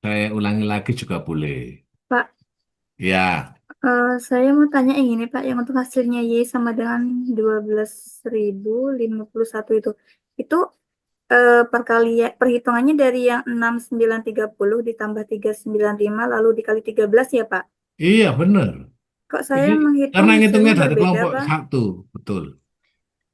Saya ulangi lagi juga boleh. Pak, Ya, saya mau tanya yang ini Pak, yang untuk hasilnya Y sama dengan 12.051 itu. Itu perkalian perhitungannya dari yang 6.930 ditambah 395 lalu dikali 13 ya Pak. iya benar. Kok saya Ini menghitung karena ngitungnya hasilnya dari berbeda kelompok Pak? satu, betul.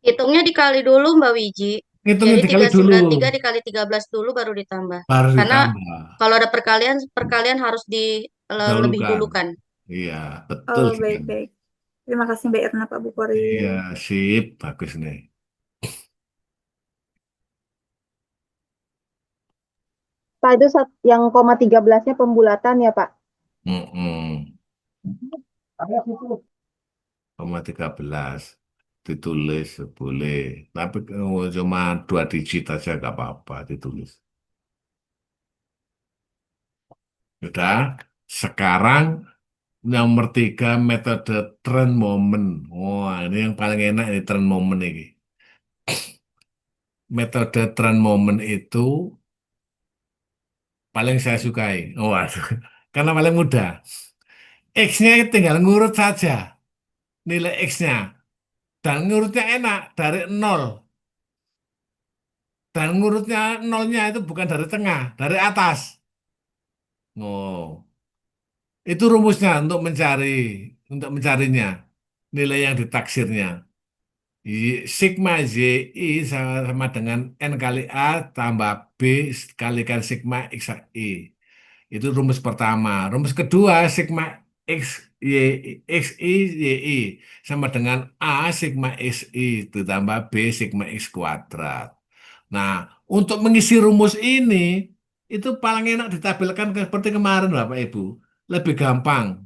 Hitungnya dikali dulu Mbak Wiji. Ngitungnya Jadi dikali dulu, 393 dikali 13 dulu baru ditambah. baru Karena ditambah. kalau ada perkalian, perkalian harus lebih Dahulukan. dulukan. Iya, betul Oh, sekali. baik-baik. Terima kasih Mbak Irna, Pak Bukhari. Iya, sip, bagus nih. Pak itu yang koma 13-nya pembulatan ya Pak? Mm-mm. 0,13 ditulis boleh, tapi kalau cuma 2 digit aja nggak apa-apa ditulis. Sudah, sekarang nomor 3 metode trend moment. Wah, ini yang paling enak ini trend moment ini. Metode trend moment itu paling saya sukai. Oh, waduh. Karena paling mudah. X-nya tinggal ngurut saja nilai X-nya. Dan ngurutnya enak dari nol. Dan ngurutnya nolnya itu bukan dari tengah, dari atas. Oh, itu rumusnya untuk mencarinya nilai yang ditaksirnya. Sigma YI sama dengan N kali A tambah B kalikan sigma XI. Itu rumus pertama. Rumus kedua, sigma X, Y, XI, YI sama dengan A sigma XI ditambah B sigma X kuadrat. Nah, untuk mengisi rumus ini, itu paling enak ditampilkan seperti kemarin, Bapak Ibu. Lebih gampang.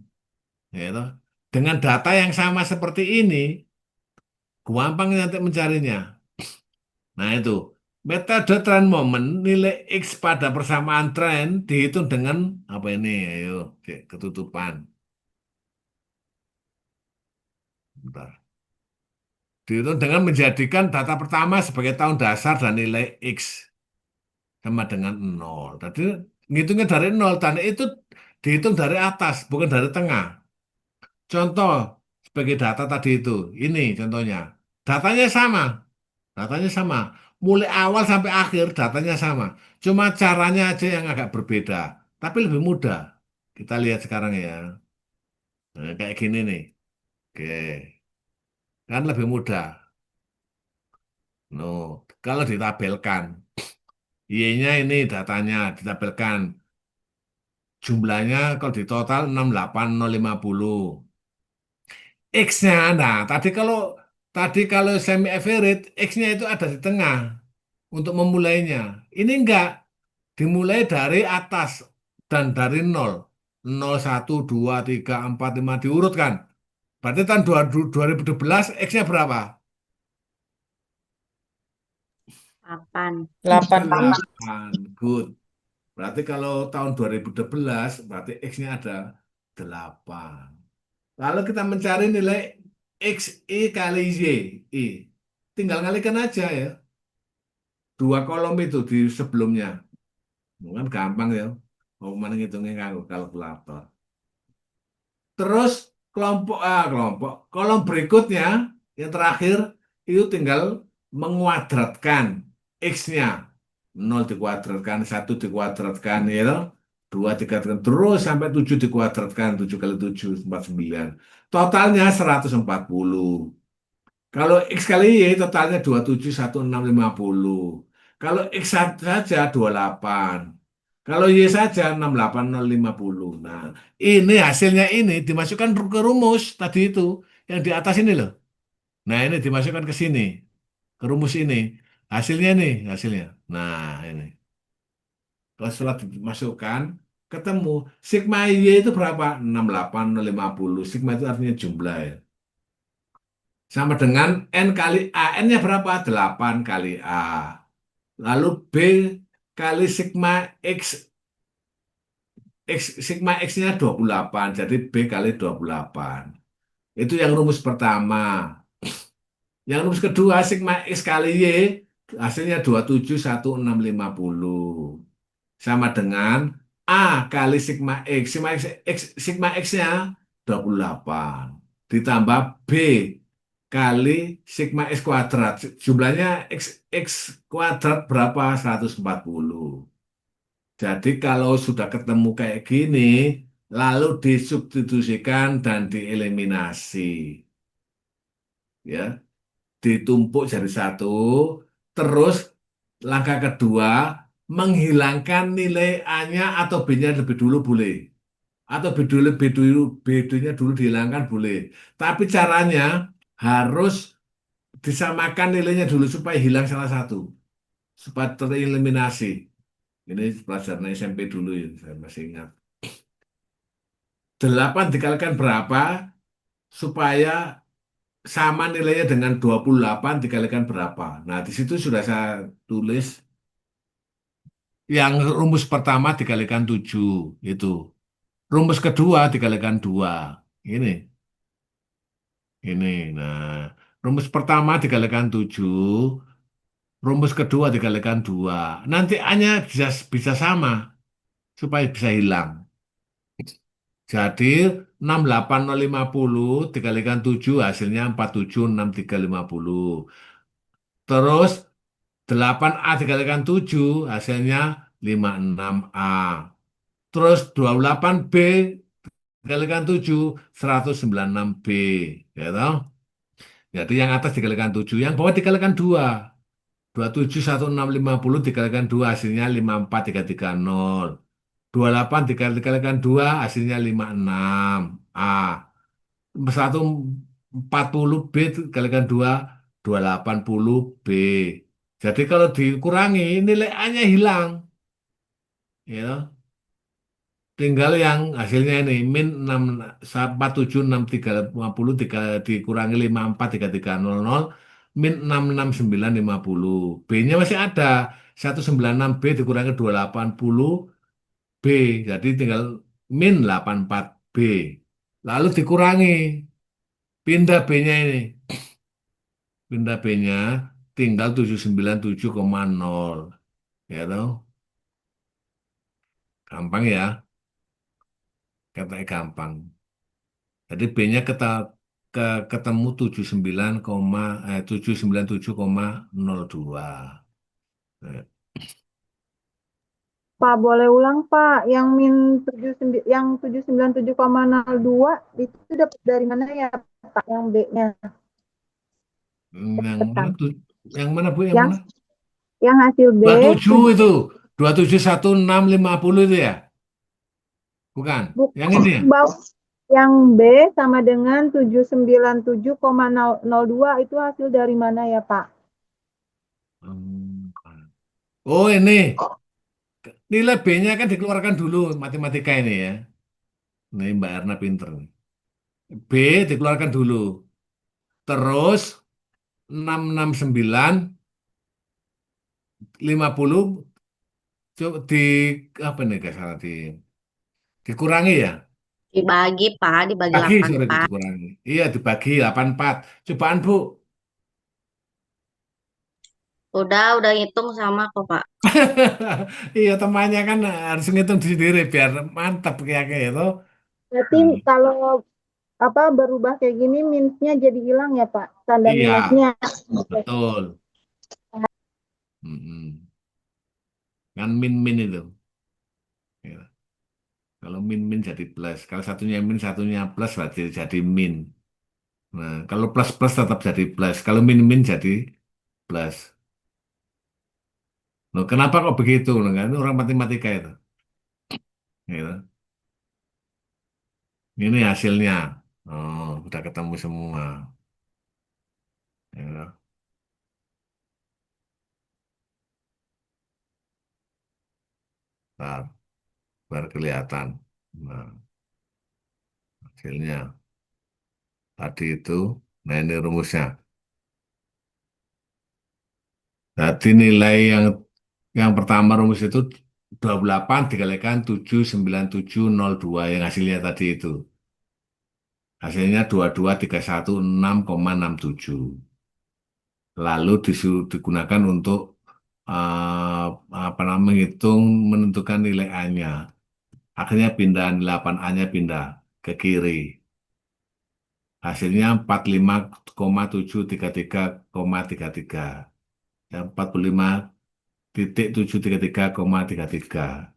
Ya, toh. Dengan data yang sama seperti ini, gampang nanti mencarinya. Nah, itu. Metode trend moment, nilai X pada persamaan tren dihitung dengan apa ini? Ayo, cek, ketutupan. Bentar. Dihitung dengan menjadikan data pertama sebagai tahun dasar dan nilai X sama dengan nol. Tadi ngitungnya dari nol, dan itu dihitung dari atas, bukan dari tengah. Contoh sebagai data tadi itu, ini contohnya. Datanya sama, datanya sama. Mulai awal sampai akhir datanya sama. Cuma caranya aja yang agak berbeda, tapi lebih mudah. Kita lihat sekarang ya. Nah, kayak gini nih. Oke, kan lebih mudah. No, kalau ditabelkan, Y-nya ini datanya ditabelkan. Jumlahnya kalau di total 68050. X-nya, nah tadi kalau semi average, X-nya itu ada di tengah untuk memulainya. Ini enggak, dimulai dari atas dan dari nol. 0, 1, 2, 3, 4, 5 diurutkan. Berarti tahun 2012 X-nya berapa? 8. 8. 8. Good. Berarti kalau tahun 2012 berarti X-nya ada 8. Lalu kita mencari nilai XI kali Y. I. Tinggal ngalikan aja ya. Dua kolom itu di sebelumnya. Kan gampang ya. Mau mana ngitungnya nganggo kalkulator. Terus kelompok kolom berikutnya yang terakhir itu tinggal menguadratkan X-nya. 0 dikuadratkan, 1 dikuadratkan, ya toh. 2 dikuadratkan, terus sampai 7 dikuadratkan, 7 kali 7, 49. Totalnya 140. Kalau X kali Y totalnya 271650. Kalau X saja 28. Kalau Y saja 68050. Nah, ini hasilnya ini dimasukkan ke rumus tadi itu yang di atas ini loh. Nah, ini dimasukkan ke sini, ke rumus ini. Hasilnya nih, hasilnya. Nah, ini. Kalau setelah dimasukkan, ketemu sigma Y itu berapa? 68050. Sigma itu artinya jumlah ya. Sama dengan N kali A. N-nya berapa? 8 kali A. Lalu B kali sigma X. Sigma X-nya 28. Jadi B kali 28. Itu yang rumus pertama. Yang rumus kedua, sigma X kali Y hasilnya 271650 sama dengan A kali sigma X. Sigma X-nya 28 ditambah B kali sigma X kuadrat. Jumlahnya X kuadrat berapa? 140. Jadi kalau sudah ketemu kayak gini, lalu disubstitusikan dan dieliminasi. Ya, ditumpuk jadi satu. Terus langkah kedua, menghilangkan nilai A-nya atau B-nya lebih dulu boleh. Atau B-nya dulu dihilangkan boleh. Tapi caranya harus disamakan nilainya dulu supaya hilang salah satu. Supaya tereliminasi. Ini pelajaran SMP dulu ya, saya masih ingat. 8 dikalikan berapa supaya sama nilainya dengan 28 dikalikan berapa. Nah, di situ sudah saya tulis yang rumus pertama dikalikan 7 itu. Rumus kedua dikalikan 2. Ini, ini. Nah, rumus pertama dikalikan 7, rumus kedua dikalikan 2. Nanti A-nya bisa sama supaya bisa hilang. Jadi 68050 dikalikan 7 hasilnya 476350. Terus 8A dikalikan 7 hasilnya 56A. Terus 28B dikalikan 7 196B. Ya toh? Jadi yang atas dikalikan 7, yang bawah dikalikan 2. 271650 dikalikan 2 hasilnya 54330. 28 dikalikan 2 hasilnya 56A. 140B dikalikan 2 280B. Jadi kalau dikurangi nilai A-nya hilang. Ya. Tinggal yang hasilnya ini min 6 476350 dikurangi 54330 min 66950. B-nya masih ada 196B dikurangi 280B. Jadi tinggal min 84B. Lalu dikurangi pindah B-nya ini. Pindah B-nya tinggal 797,0. Ya toh? Gampang ya. Katanya gampang. Jadi B-nya ketemu 797,02. Eh, Pak, boleh ulang Pak, yang min 797,02 itu dapat dari mana ya Pak, yang B-nya? Yang mana Pesan. tuh? Yang mana Bu? Yang Yang mana? yang hasil B 27 itu. 271650 itu ya? Bukan. Yang ini ya? yang B sama dengan 797,02 itu hasil dari mana ya Pak? Hmm. Oh ini. Nilai B-nya kan dikeluarkan dulu matematika ini ya. Nih Mbak Erna pinter nih. B dikeluarkan dulu. Terus 66950 di apa nih guys salah dikurangi ya? Dibagi, Pak, dibagi Bagi 8, sorry Pak. dikurangi. Iya dibagi 84. Cobaan Bu. Udah ngitung sama kok, Pak. Iya temannya kan harus ngitung sendiri biar mantap kayaknya itu. Berarti Hmm. kalau apa berubah kayak gini minusnya jadi hilang ya Pak, tanda Iya minusnya. betul. Mm-mm. Kan min-min itu. Ya. Kalau min-min jadi plus. Kalau satunya min satunya plus berarti jadi min. Nah, kalau plus-plus tetap jadi plus. Kalau min-min jadi plus. Loh, kenapa kok begitu? Loh, kan? Ini orang matematika itu. Gitu. Ini hasilnya. Oh, udah ketemu semua. Ya. Ntar, biar kelihatan. Nah, hasilnya. Tadi itu, nah ini rumusnya. Jadi nilai yang pertama rumus itu 28 dikalikan 79702 yang hasilnya tadi itu. Hasilnya 22316,67. lalu digunakan untuk eh, apa namanya menentukan nilai A-nya. Akhirnya pindah 8A-nya pindah ke kiri. Hasilnya 45,733,33. Ya, 45,733,33.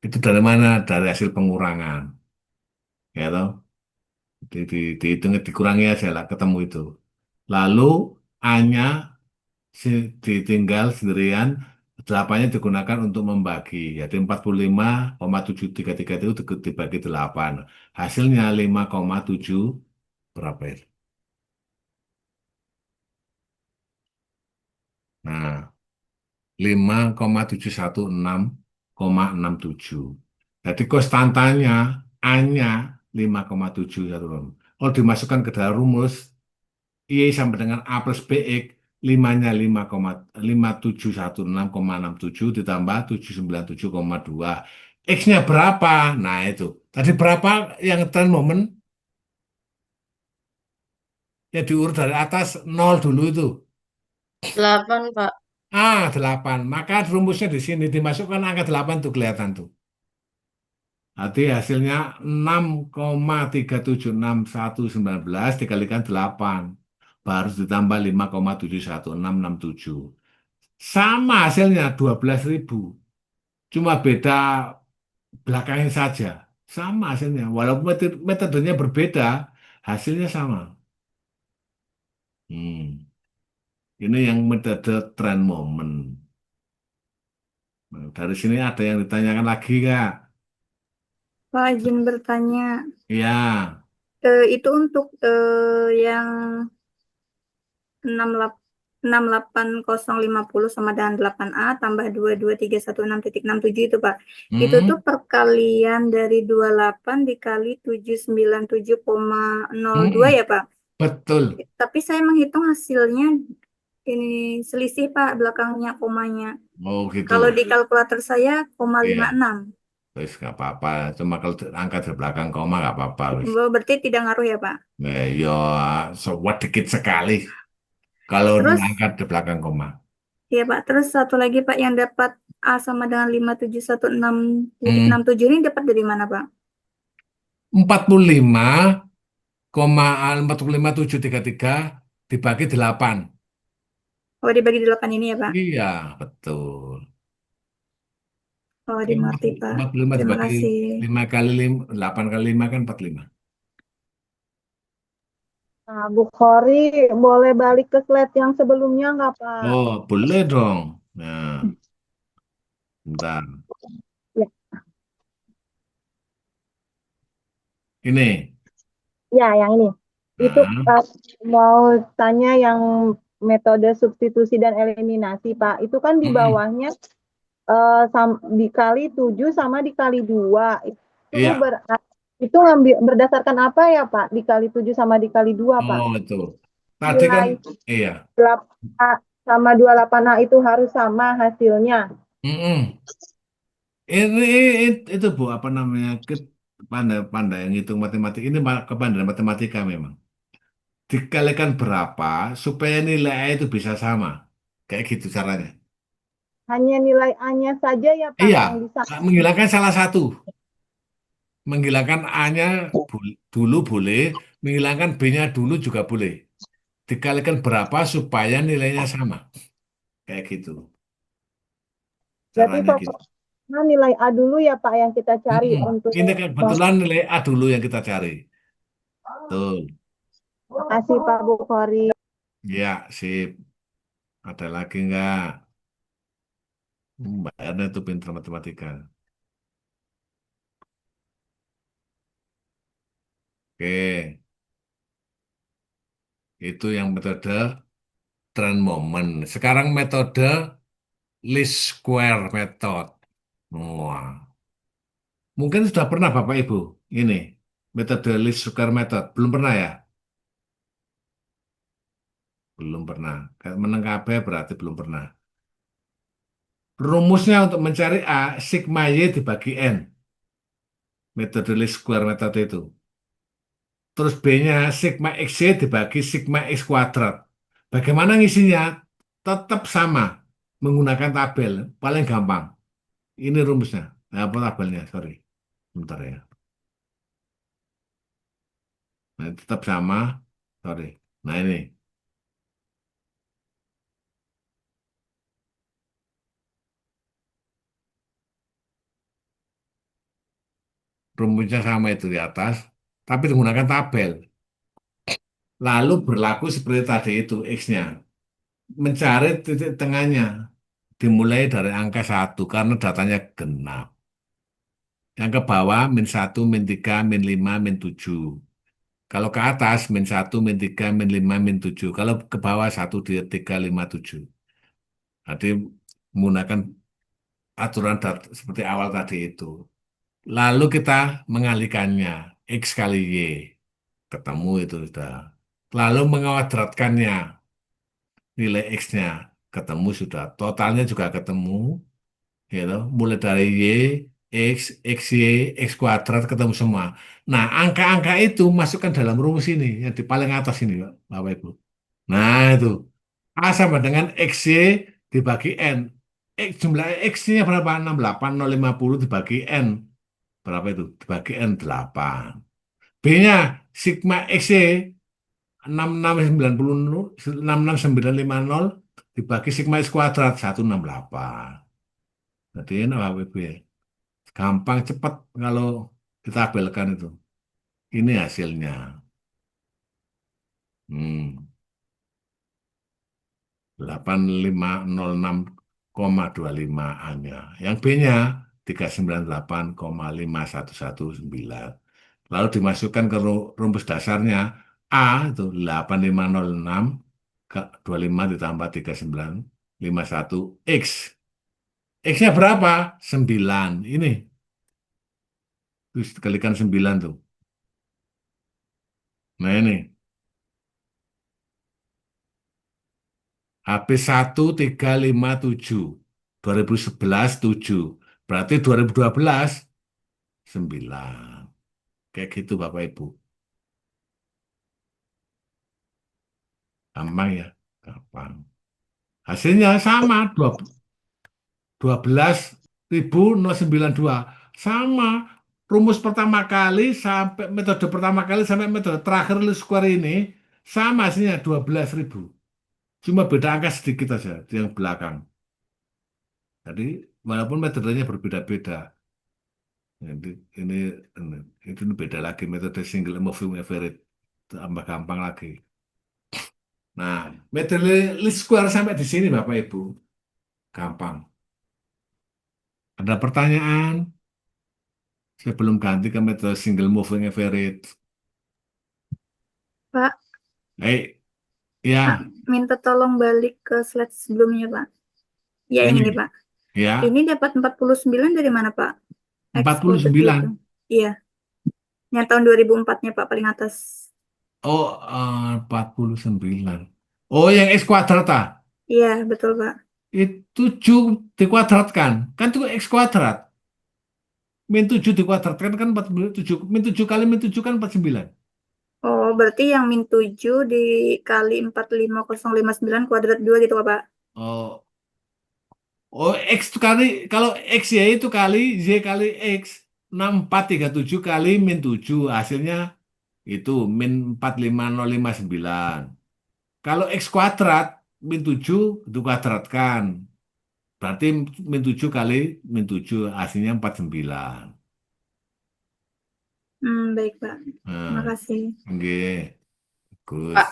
Itu dari mana? Dari hasil pengurangan. Ya toh? Dihitung, dikurangi aja lah, ketemu itu. Lalu A-nya ditinggal sendirian, 8-nya digunakan untuk membagi. Jadi 45,733 itu dibagi 8. Hasilnya 5,7 berapa itu? Nah, 5,716,67. Jadi konstantanya A-nya 5,716. Kalau dimasukkan ke dalam rumus, Y sama dengan A plus BX, 5-nya 5,5716,67 ditambah 797,2. X-nya berapa? Nah itu. Tadi berapa yang tren momen? Ya diurut dari atas 0 dulu itu. 8, Pak. 8. Maka rumusnya di sini dimasukkan angka 8 tuh kelihatan tuh. Nanti hasilnya 6,3761119 dikalikan 8. Baru ditambah 5,71667. Sama hasilnya 12.000. Cuma beda belakangnya saja. Sama hasilnya. Walaupun metodenya berbeda, hasilnya sama. Hmm. Ini yang metode trend moment. Nah, dari sini ada yang ditanyakan lagi, Kak? Pak, izin bertanya. Ya. Itu untuk yang 680050 sama dengan 8A tambah 22316.67 itu, Pak. Itu Hmm. tuh perkalian dari 28 dikali 797,02 Hmm. ya, Pak. Betul. Tapi saya menghitung hasilnya ini selisih, Pak, belakangnya komanya. Oh gitu. Kalau di kalkulator saya, koma Iya. 56. Terus nggak apa-apa. Cuma kalau angka di belakang koma nggak apa-apa. Wis. Berarti tidak ngaruh ya, Pak. Ya, so dikit sekali. Kalau Terus, angkat di belakang koma. ya Pak, terus satu lagi Pak yang dapat A sama dengan 5716,67 Hmm. ini dapat dari mana, Pak? 45,45733 dibagi 8. Oh, dibagi 8 ini ya, Pak? Iya, betul. Oh, dimengerti, Pak. 45 Terima dibagi kasih. 5 kali 5, 8 kali 5 kan 45. Nah, Bu Khori, boleh balik ke slide yang sebelumnya nggak, Pak? Oh, boleh dong. Nah, bentar. Ya. Ini. Ya, yang ini. Itu Nah, mau tanya yang metode substitusi dan eliminasi, Pak. Itu kan di mm-mm. bawahnya dikali 7 sama dikali 2. Iya. Itu berdasarkan apa ya, Pak? Dikali 7 sama dikali 2, Pak. Oh, itu. Tadi kan, Nilai iya. 8A sama 28A itu harus sama hasilnya. Mm-mm. Ini itu Bu, apa namanya? Pandai-pandai yang hitung matematika. Ini kepandaian matematika memang. Dikalikan berapa supaya nilai A itu bisa sama. Kayak gitu caranya. Hanya nilai A-nya saja ya, Pak, Iya, yang bisa. menghilangkan salah satu. Menghilangkan A-nya dulu boleh, menghilangkan B-nya dulu juga boleh. Dikalikan berapa supaya nilainya sama. Kayak gitu. Berarti Caranya gitu. pokoknya nilai A dulu ya, Pak, yang kita cari untuk. Ini kebetulan nilai A dulu yang kita cari. Tuh. Terima kasih, Pak Bu Khori. Ya, sip. Ada lagi nggak? Mbak Erna itu pintar matematika. Oke, itu yang metode trend moment. Sekarang metode least square method. Wah, mungkin sudah pernah Bapak Ibu ini metode least square method. Belum pernah ya? Belum pernah. Kayak meneng kabeh berarti belum pernah. Rumusnya untuk mencari A, sigma Y dibagi N. Metode least square method itu. Terus B-nya sigma XY dibagi sigma X kuadrat. Bagaimana ngisinya? Tetap sama, menggunakan tabel. Paling gampang. Ini rumusnya. Apa tabelnya? Sorry. Bentar ya. Nah, tetap sama. Sorry. Nah, ini. Rumusnya sama itu di atas. Tapi menggunakan tabel. Lalu berlaku seperti tadi itu, X-nya. Mencari titik tengahnya. Dimulai dari angka 1 karena datanya genap. Yang ke bawah min 1, min 3, min 5, min 7. Kalau ke atas min 1, min 3, min 5, min 7. Kalau ke bawah 1, 2, 3, 5, 7. Jadi menggunakan aturan seperti awal tadi itu. Lalu kita mengalihkannya. X kali Y. Ketemu itu sudah. Lalu menguadratkannya. Nilai X-nya ketemu sudah. Totalnya juga ketemu. Gitu. Mulai dari Y, X, XY, X kuadrat ketemu semua. Nah, angka-angka itu masukkan dalam rumus ini. Yang di paling atas ini, Pak, Bapak Ibu. Nah, itu. A sama dengan XY dibagi N. Jumlah X-nya berapa? 68050 dibagi N. Berapa itu? Dibagi N 8. B-nya sigma XY 66950 dibagi sigma X kuadrat 168. Jadi ini Bapak Ibu ya. Gampang cepat kalau ditabelkan itu. Ini hasilnya. Hmm. 8506,25 A-nya. Yang B-nya 398,5119. Lalu dimasukkan ke rumus dasarnya A itu 8506 ke 25 ditambah 3951 X. X-nya berapa? 9. Ini. Terus kalikan 9 tuh. Nah ini. HP 1357. 2011 7. Berarti 2012 9. Kayak gitu Bapak Ibu. Gampang ya. Gampang. Hasilnya sama. 12.092. Sama. Rumus pertama kali sampai metode pertama kali sampai metode terakhir least square ini sama hasilnya 12.000. Cuma beda angka sedikit aja di yang belakang. Jadi walaupun metodenya berbeda-beda, Jadi, ini, ini itu beda lagi metode single moving average tambah gampang lagi. Nah, metode least square sampai di sini Bapak Ibu gampang. Ada pertanyaan? Saya belum ganti ke metode single moving average. Pak, Baik, ya minta tolong balik ke slide sebelumnya, Pak. Ya, yang ini, ini Pak. ya Ini dapat 49 dari mana, Pak? X kuadrat 49. itu. Iya. Yang tahun 2004-nya, Pak, paling atas. Oh, 49. Oh, yang X kuadrat ah. Iya, betul, Pak. Itu 7 dikuadratkan. Kan itu X kuadrat. Min 7 dikuadratkan kan 47. Min 7 kali min 7 kan 49. Oh, berarti yang min 7 dikali 45059 kuadrat 2 gitu, Pak. Oh, oh X itu kali, kalau X ya itu kali Y kali X. 6437 kali min 7. Hasilnya itu min 45059. Kalau X kuadrat, min 7 dikuadratkan. Berarti min 7 kali min 7 hasilnya 49. Baik, Pak. Terima Nah, kasih. oke. Bagus. Pak,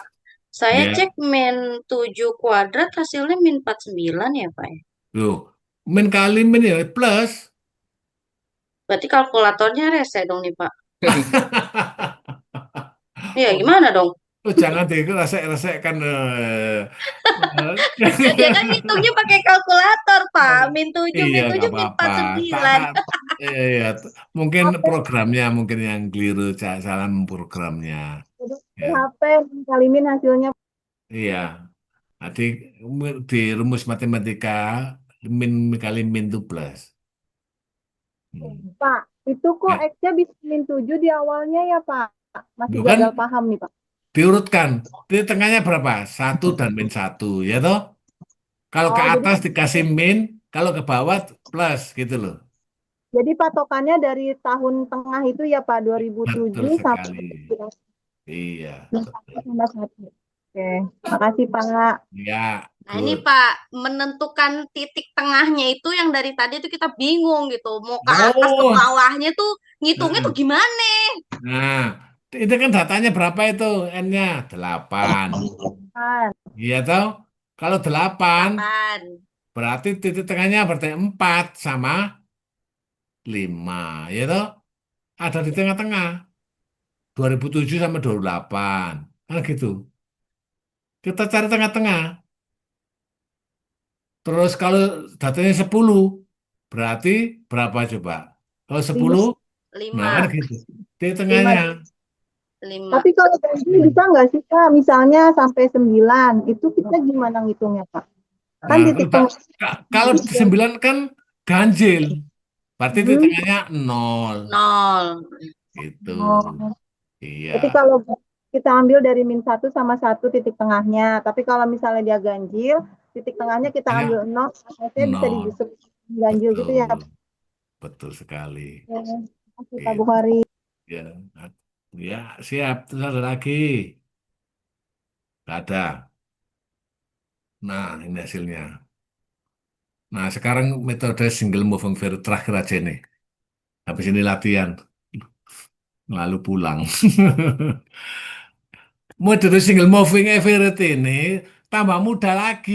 saya Ya, cek min 7 kuadrat hasilnya min 49 ya, Pak ya? tuh. Min kali min ya plus. Berarti kalkulatornya rese dong nih, Pak. Iya, gimana dong? Oh, jangan deh, resek-resek kan. Ya kan hitungnya pakai kalkulator, Pak. Min 7, Iya, min nggak 7, min apa-apa. 49. Iya, mungkin programnya mungkin yang keliru, salah memprogramnya. Ya, HP kali min hasilnya. iya. Nanti di rumus matematika min kali min itu plus. Pak, itu kok Ya, X-nya bisa min 7 di awalnya ya, Pak? Masih bukan gagal paham nih, Pak. diurutkan. Di tengahnya berapa? 1 dan min 1, ya toh? Kalau ke Oh, atas dikasih min, kalau ke bawah plus gitu loh. jadi patokannya dari tahun tengah itu ya Pak, Betul 2007 sampai sekali. Iya, betul. 2021. Oke, makasih Pak. Ya, Nah, ini good. Pak, menentukan titik tengahnya itu yang dari tadi itu kita bingung gitu. Mau ke atas ke Oh, bawahnya tuh ngitungnya tuh heeh. gimana? Nah, itu kan datanya berapa itu? N-nya 8. Kan. Iya toh? Kalau 8, 8. berarti titik tengahnya berarti 4 sama 5. Ya toh? Ada di tengah-tengah. 2007 sama 28. Kan gitu. Kita cari tengah-tengah. Terus kalau datanya 10, berarti berapa coba? Kalau 10, nah kan 5. gitu. Di 5. tengahnya. 5. Tapi kalau ganjil bisa nggak sih Kak? Misalnya sampai 9, itu kita gimana ngitungnya Kak? Kan Nah, titik tengah. kalau 9 kan ganjil. Berarti di Hmm. tengahnya 0. 0. Gitu. Oh. Iya. Berarti kalau kita ambil dari -1 sama 1 titik tengahnya. Tapi kalau misalnya dia ganjil, titik tengahnya kita Tengahnya ambil 0, akhirnya bisa 0. disebut ganjil gitu ya. Betul. Betul sekali. Ya, makasih Pak Gitu. Bukhari. Ya. Ya, siap. Terus ada lagi. Gak ada. Nah, ini hasilnya. Nah, sekarang metode single moving variable terakhir aja nih. Habis ini latihan. Lalu pulang. Metode single moving average ini tambah mudah lagi.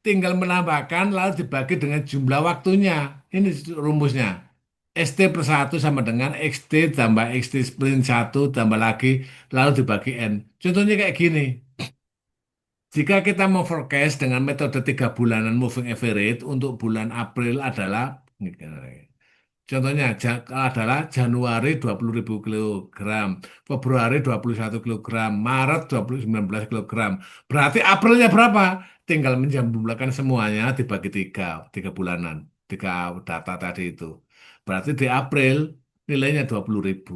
Tinggal menambahkan lalu dibagi dengan jumlah waktunya. Ini rumusnya. ST per 1 sama dengan XT tambah XT split 1 tambah lagi lalu dibagi N. Contohnya kayak gini. Jika kita mau forecast dengan metode 3 bulanan moving average untuk bulan April adalah contohnya adalah Januari 20.000 kilogram, Februari 21 kilogram, Maret 19 kilogram. Berarti Aprilnya berapa? Tinggal menjumlahkan semuanya dibagi 3 bulanan, 3 data tadi itu. Berarti di April nilainya 20.000.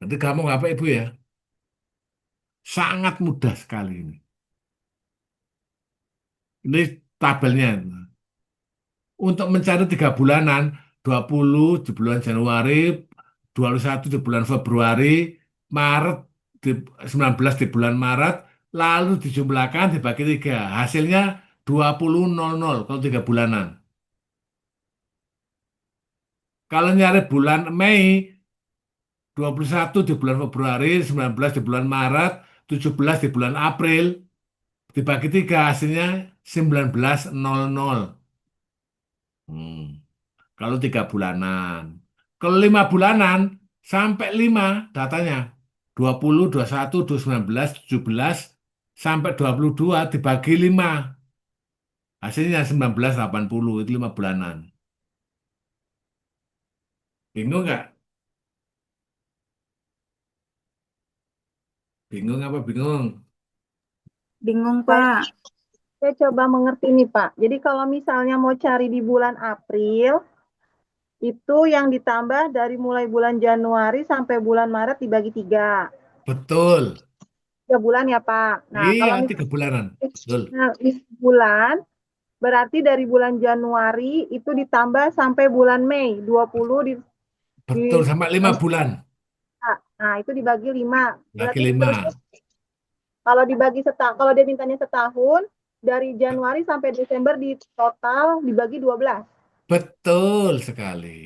Nanti kamu apa Ibu ya? Sangat mudah sekali ini. Ini tabelnya. Untuk mencari 3 bulanan, 20 di bulan Januari, 21 di bulan Februari, Maret, di, 19 di bulan Maret, lalu dijumlahkan dibagi 3. Hasilnya 20.00 kalau 3 bulanan. Kalau nyari bulan Mei, 21 di bulan Februari, 19 di bulan Maret, 17 di bulan April, dibagi 3 hasilnya 19.00. Hmm. Kalau 3 bulanan. Kalau 5 bulanan, sampai 5 datanya. 20, 21, 19, 17, sampai 22 dibagi 5. Hasilnya 1980, itu 5 bulanan. Bingung nggak? Bingung apa bingung? Bingung, Pak. Saya coba mengerti nih Pak. Jadi kalau misalnya mau cari di bulan April, itu yang ditambah dari mulai bulan Januari sampai bulan Maret dibagi 3. Betul. 3 bulan ya Pak. Nah, Iya, kalau 3 bulanan. Betul. misalnya 5 bulan, berarti dari bulan Januari itu ditambah sampai bulan Mei 20 Betul, sampai 5 bulan. nah itu dibagi 5. Bagi Berarti 5. seterusnya kalau dibagi setahun, kalau dia mintanya setahun dari Januari sampai Desember di total dibagi 12. Betul sekali.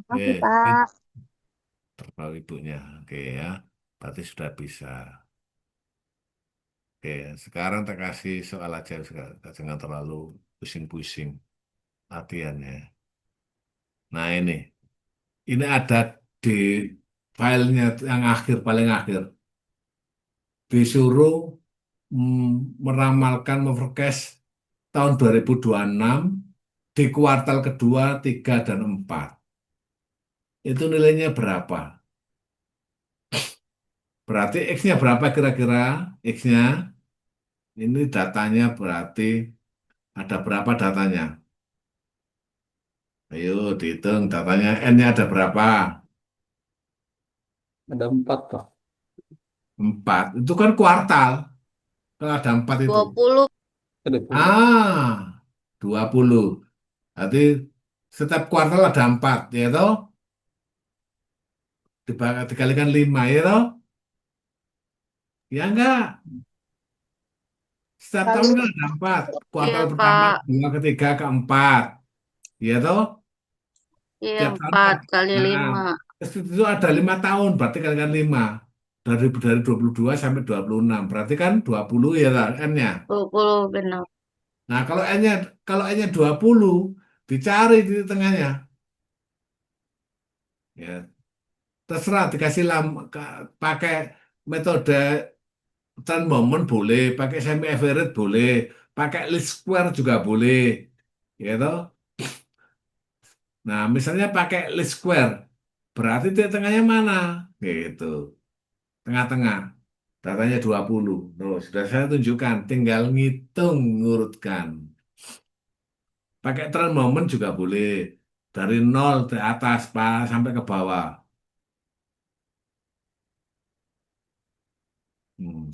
Makasih Yes, Pak. tertahu ibunya. Oke ya, berarti sudah bisa. Oke, sekarang tak kasih soal aja, jangan terlalu pusing-pusing latihannya. Nah ini ada di filenya yang akhir, paling akhir. Disuruh meramalkan, forecast tahun 2026 di kuartal kedua, 3, dan 4. Itu nilainya berapa? Berarti X-nya berapa kira-kira? X-nya, ini datanya berarti ada berapa datanya? Ayo dihitung datanya. N-nya ada berapa? Ada 4 Pak. 4. Itu kan kuartal. Kalau ada 4 itu. 20. Ah, 20. Berarti setiap kuartal ada 4, ya toh? Dikalikan 5, ya toh? Ya enggak. Setiap tahun Kali kan ada 4. Iya, Kuartal pertama, Pak. kedua, ketiga, keempat. Ya toh? Iya, Tiap tahun 4 kan. kali Nah, 5. terus itu ada 5 tahun, berarti kalikan 5. Dari 22 sampai 26. Berarti kan 20 ya lah, N-nya. 20 benar. Nah, kalau N-nya 20, dicari di tengahnya. Ya, terserah dikasih pakai metode turn moment boleh, pakai semi average boleh, pakai least square juga boleh. Ya toh? Nah, misalnya pakai least square, berarti titik tengahnya mana? Gitu. Tengah-tengah. Datanya 20. Tuh, sudah saya tunjukkan, tinggal ngitung, ngurutkan. Pakai turn moment juga boleh. Dari 0 ke atas sampai ke bawah.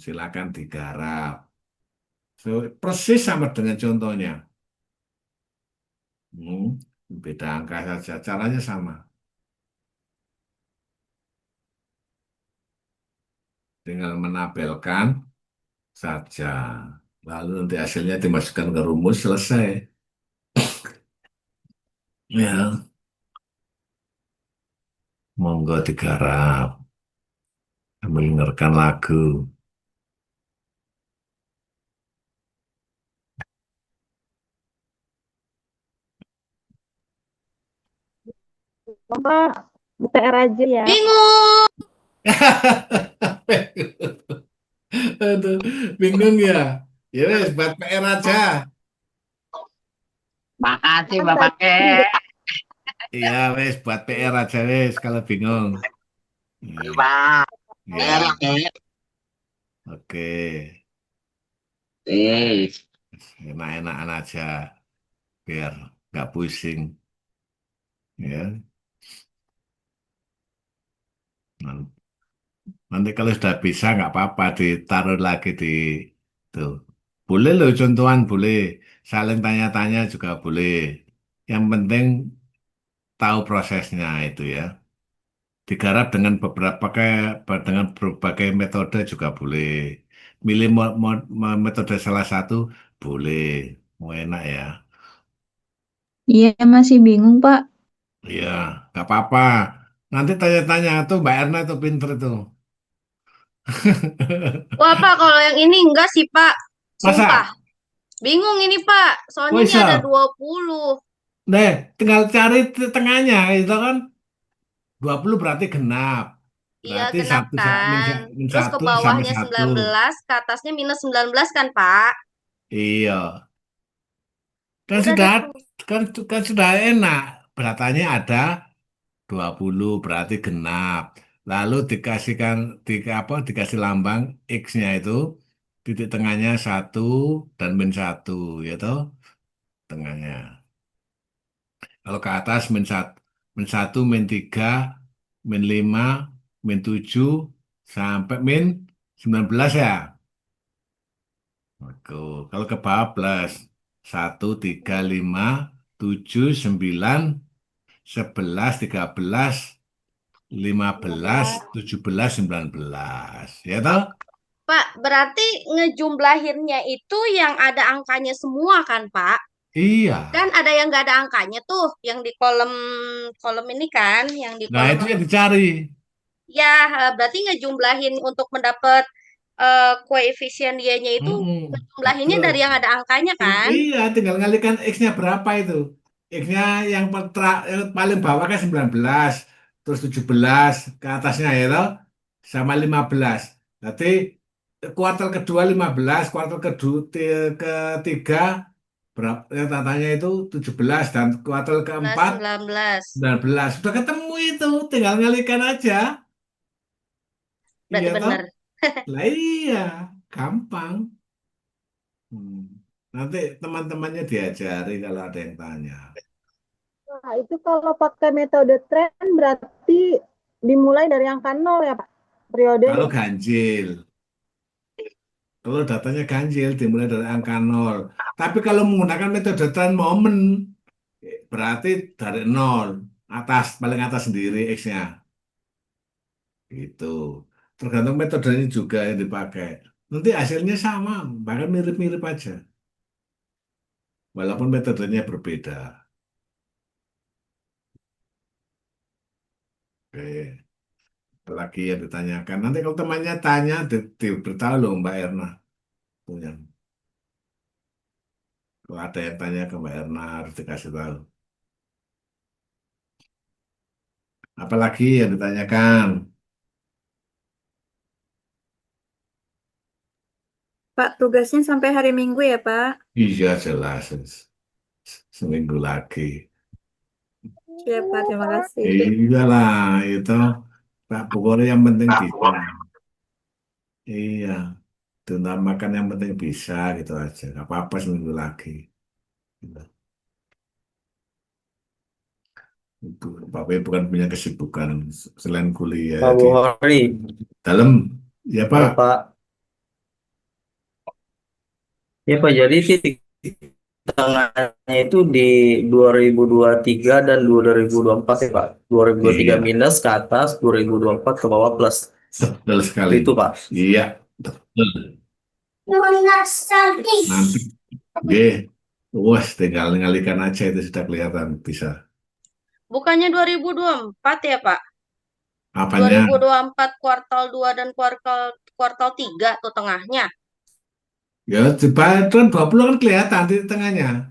Silakan digarap. So, persis sama dengan contohnya. Hmm, Beda angka saja, caranya sama. Tinggal menabelkan saja. Lalu nanti hasilnya dimasukkan ke rumus, selesai. Ya, monggo digarap. Sambil dengarkan lagu. Pak, BTR aja ya. Bingung. Aduh, bingung ya. Ya wes, buat PR aja. Makasih Kan Bapak Ke. tadi Iya, wes, buat PR aja wes kalau bingung. Iya, Pak. iya, Oke. oke. Enak-enakan aja, biar nggak pusing. Ya, Nan- nanti kalau sudah bisa nggak apa-apa ditaruh lagi di tuh. Boleh loh contohan boleh, saling tanya-tanya juga boleh. Yang penting tahu prosesnya itu ya. Digarap dengan berbagai metode juga boleh. Milih metode salah satu boleh. Mau enak ya. Iya, masih bingung, Pak. Iya, nggak apa-apa. Nanti tanya-tanya tuh Mbak Erna tuh pinter tuh. Wah, Pak, kalau yang ini enggak sih, Pak. Sumpah. Masa? Bingung ini, Pak. Soalnya Oh ini ada bisa. 20. Deh, tinggal cari tengahnya itu kan 20 berarti genap. Iya, Berarti genap satu kan. min Terus ke satu sama bawahnya satu. 19, ke atasnya minus 19 kan, Pak? Iya. Kan Udah sudah deh tuh. kan sudah enak. Beratannya ada 20 berarti genap. Lalu dikasih lambang X-nya itu titik tengahnya 1 dan min 1 ya toh tengahnya. Kalau ke atas min 1, min 3, min 5, min 7 sampai min 19 ya. Oke. Kalau ke bawah plus 1, 3, 5, 7, 9, 11, 13, 15, 15. 17, 19. Ya toh? Pak, berarti ngejumlahinnya itu yang ada angkanya semua kan, Pak? Iya. Kan ada yang nggak ada angkanya tuh, yang di kolom kolom ini kan, yang di Nah, kolom itu apa? yang dicari. Ya, berarti ngejumlahin untuk mendapat koefisien Y-nya itu Mm-mm. ngejumlahinnya Betul. dari yang ada angkanya kan? Iya, tinggal ngalikan X-nya berapa itu. X-nya yang paling bawah kan 19, terus 17 ke atasnya ya toh, sama 15. Berarti kuartal kedua 15, kuartal ketiga berapa yang tatanya itu 17 dan kuartal 19, keempat 19. 19. Sudah ketemu itu, tinggal ngalikan aja. Berarti Iya toh? benar. Lah iya, gampang. Hmm. Nanti teman-temannya diajari kalau ada yang tanya. Nah, itu kalau pakai metode tren berarti dimulai dari angka 0 ya, Pak? periode Kalau ganjil, kalau datanya ganjil dimulai dari angka 0. Tapi kalau menggunakan metode trend moment, berarti dari 0, atas, paling atas sendiri X-nya. Gitu. Tergantung metodenya juga yang dipakai. Nanti hasilnya sama, bahkan mirip-mirip aja. Walaupun metodenya berbeda. Oke. Apalagi yang ditanyakan. Nanti kalau temannya tanya, diberitahu loh Mbak Erna. Punya. Kalau ada yang tanya ke Mbak Erna, harus dikasih tahu. Apalagi yang ditanyakan. Pak, tugasnya sampai hari Minggu ya, Pak? Iya jelas. Seminggu lagi. Siap, Pak. Terima kasih. Iyalah, itu. Pak, pokoknya yang penting bisa. Iya. Makan yang penting bisa gitu aja. Gak apa-apa seminggu lagi. Gitu. Itu Bapak bukan punya kesibukan selain kuliah. Pak Di Buhori, dalam, ya halo Pak. Pak. Ya Pak, jadi titik tengahnya itu di 2023 dan 2024 ya Pak. 2023 Iya, minus ke atas, 2024 ke bawah plus. betul sekali. Itu Pak. Iya, betul. Nanti, wes tinggal ngalihkan aja itu sudah kelihatan bisa. Bukannya 2024 ya, Pak? Apanya? 2024 kuartal 2 dan kuartal 3 tuh tengahnya. Ya, dibagi 20 kan kelihatan di tengahnya.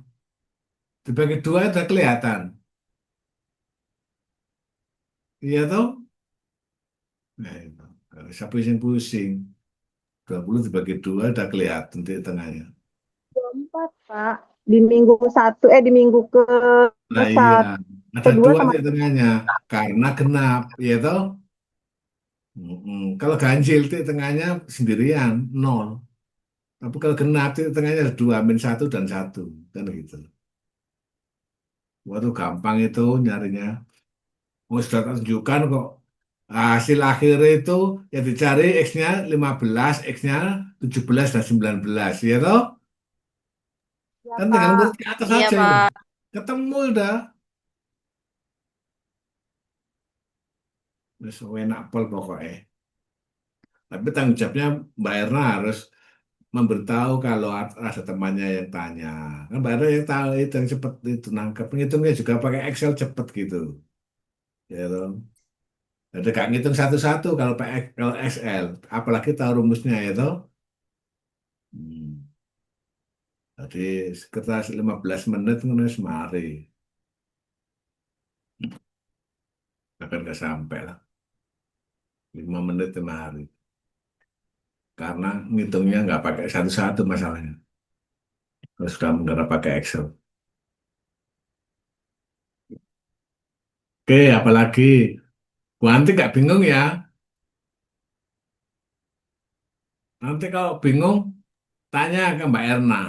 Dibagi 2 udah kelihatan. Iya toh? Nah, itu. Nggak usah pusing-pusing. 20 dibagi 2 udah kelihatan di tengahnya. 24, Pak. Di minggu di minggu ke Nah iya, ada kedua 2 sama di tengahnya. Karena genap, ya toh? Kalau ganjil di tengahnya sendirian, 0. Tapi kalau genap di tengahnya ada 2, min 1 dan 1. Kan gitu. Waduh gampang itu nyarinya. Sudah tak tunjukkan kok. Hasil akhir itu yang dicari X-nya 15, X-nya 17 dan 19. Ya toh? ya, Kan tinggal Pak. ngurus ke atas Iya, aja itu. Pak. Ketemu udah. Terus enak pol pokoknya. Tapi tanggung jawabnya Mbak Erna harus memberitahu kalau ada temannya yang tanya. Kan Mbak Erna yang tahu itu yang cepat itu nangkep. Ngitungnya juga pakai Excel cepet gitu. Ya toh. Jadi gak ngitung satu-satu kalau pakai kalau Excel. Apalagi tahu rumusnya ya toh. Hmm. Jadi sekitar 15 menit ngono wis mari. Akan nggak sampai lah. 5 menit mari. Karena ngitungnya nggak pakai satu-satu masalahnya. Kalau sudah menggarap pakai Excel. Oke, apalagi? Nanti nggak bingung ya. Nanti kalau bingung, tanya ke Mbak Erna.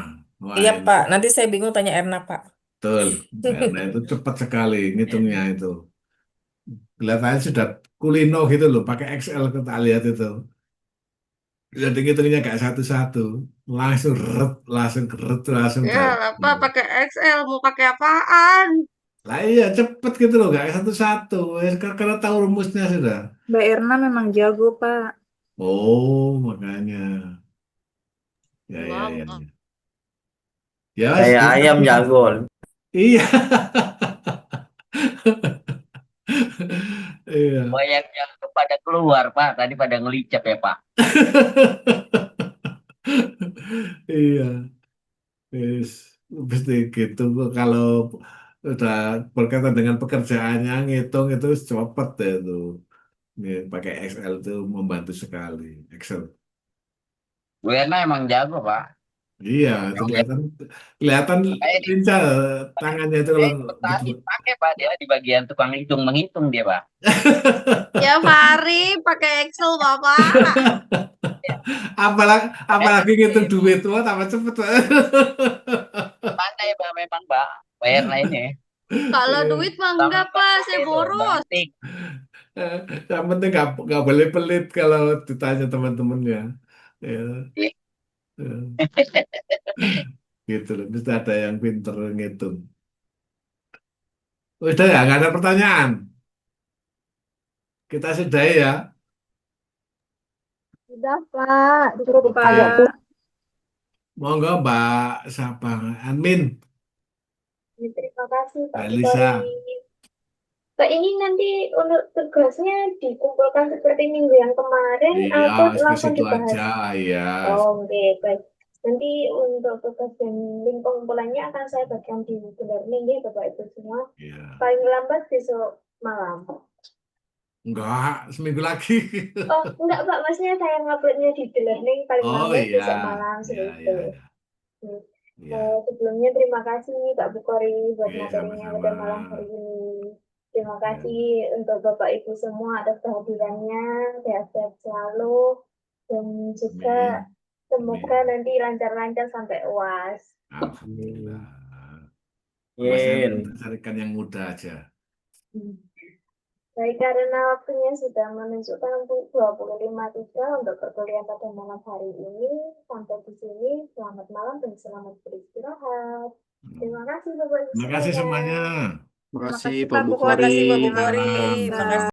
Wah, Iya, ini Pak. Nanti saya bingung tanya Erna, Pak. betul. Mbak Erna itu cepat sekali ngitungnya itu. Kelihatannya sudah kulino gitu loh, pakai Excel kita lihat itu. Jadi ngitungnya kayak satu-satu. Langsung ret, langsung Ya, jawab. apa pakai Excel mau pakai apaan? Lah iya cepet gitu loh, kayak satu-satu. Karena tahu rumusnya sudah. Mbak Erna memang jago, Pak. Oh, makanya. Ya, ya, ya. Wow. Ya, Kayak ayam silakan. jago. Iya. Iya. Banyak yang pada keluar, Pak. Tadi pada ngelicap ya, Pak. Iya. Yes. Pasti gitu. Kalau udah berkaitan dengan pekerjaannya, ngitung itu cepet deh itu. Pakai Excel itu membantu sekali. Excel. Bu Erna emang jago, Pak. Iya, itu kelihatan Kayak di lincah tangannya itu kalau gitu. petani pakai, Pak. Dia di bagian tukang hitung menghitung dia, Pak. Tiap hari pakai Excel, Bapak. Apalagi ngitung duit, wah tambah cepet. Pandai, Pak, memang, Pak. Bu Erna ini. Kalau duit mah enggak, Pak. Saya Itu, boros. banting. Yang penting nggak boleh pelit kalau ditanya teman-temannya. Ya, ya, gitu loh. Mesti ada yang pinter ngitung. Udah ya, nggak ada pertanyaan. Kita sudahi ya. Sudah, Pak. Cukup, Oke. Agak Pak. kurang. Monggo Mbak siapa? Admin, Terima kasih Pak Mbak Bukhari. Lisa. Pak, ini nanti untuk tugasnya dikumpulkan seperti minggu yang kemarin Iya, atau ke langsung situ dibahas? aja ya. Oh, oke, baik. Nanti untuk tugas dan link pengumpulannya akan saya bagikan di learning ya Bapak Ibu semua. Iya. Paling lambat besok malam. Enggak, seminggu lagi. Oh, enggak Pak, maksudnya saya nguploadnya di learning paling Oh lambat iya, besok malam iya, seperti iya, itu. iya. Hmm. Iya. Sebelumnya terima kasih Pak Bukhari buat Oke, materinya sama-sama. pada malam hari ini. Terima Ya. kasih untuk Bapak Ibu semua atas kehadirannya. Sehat-sehat selalu. Dan juga Amin. semoga Amin. nanti lancar-lancar sampai UAS. Alhamdulillah. Amin. Masih carikan yang mudah aja. Baik, karena waktunya sudah menunjukkan 25.03 untuk perkuliahan pada malam hari ini. Sampai di sini. Selamat malam dan selamat beristirahat. Terima kasih Bapak Ibu Terima kasih semuanya. semuanya. Terima Terima kasih kasih Pak Pak Terima Bukhari. kasih Pak Bukhari. Bukhari. Salam. Makasih.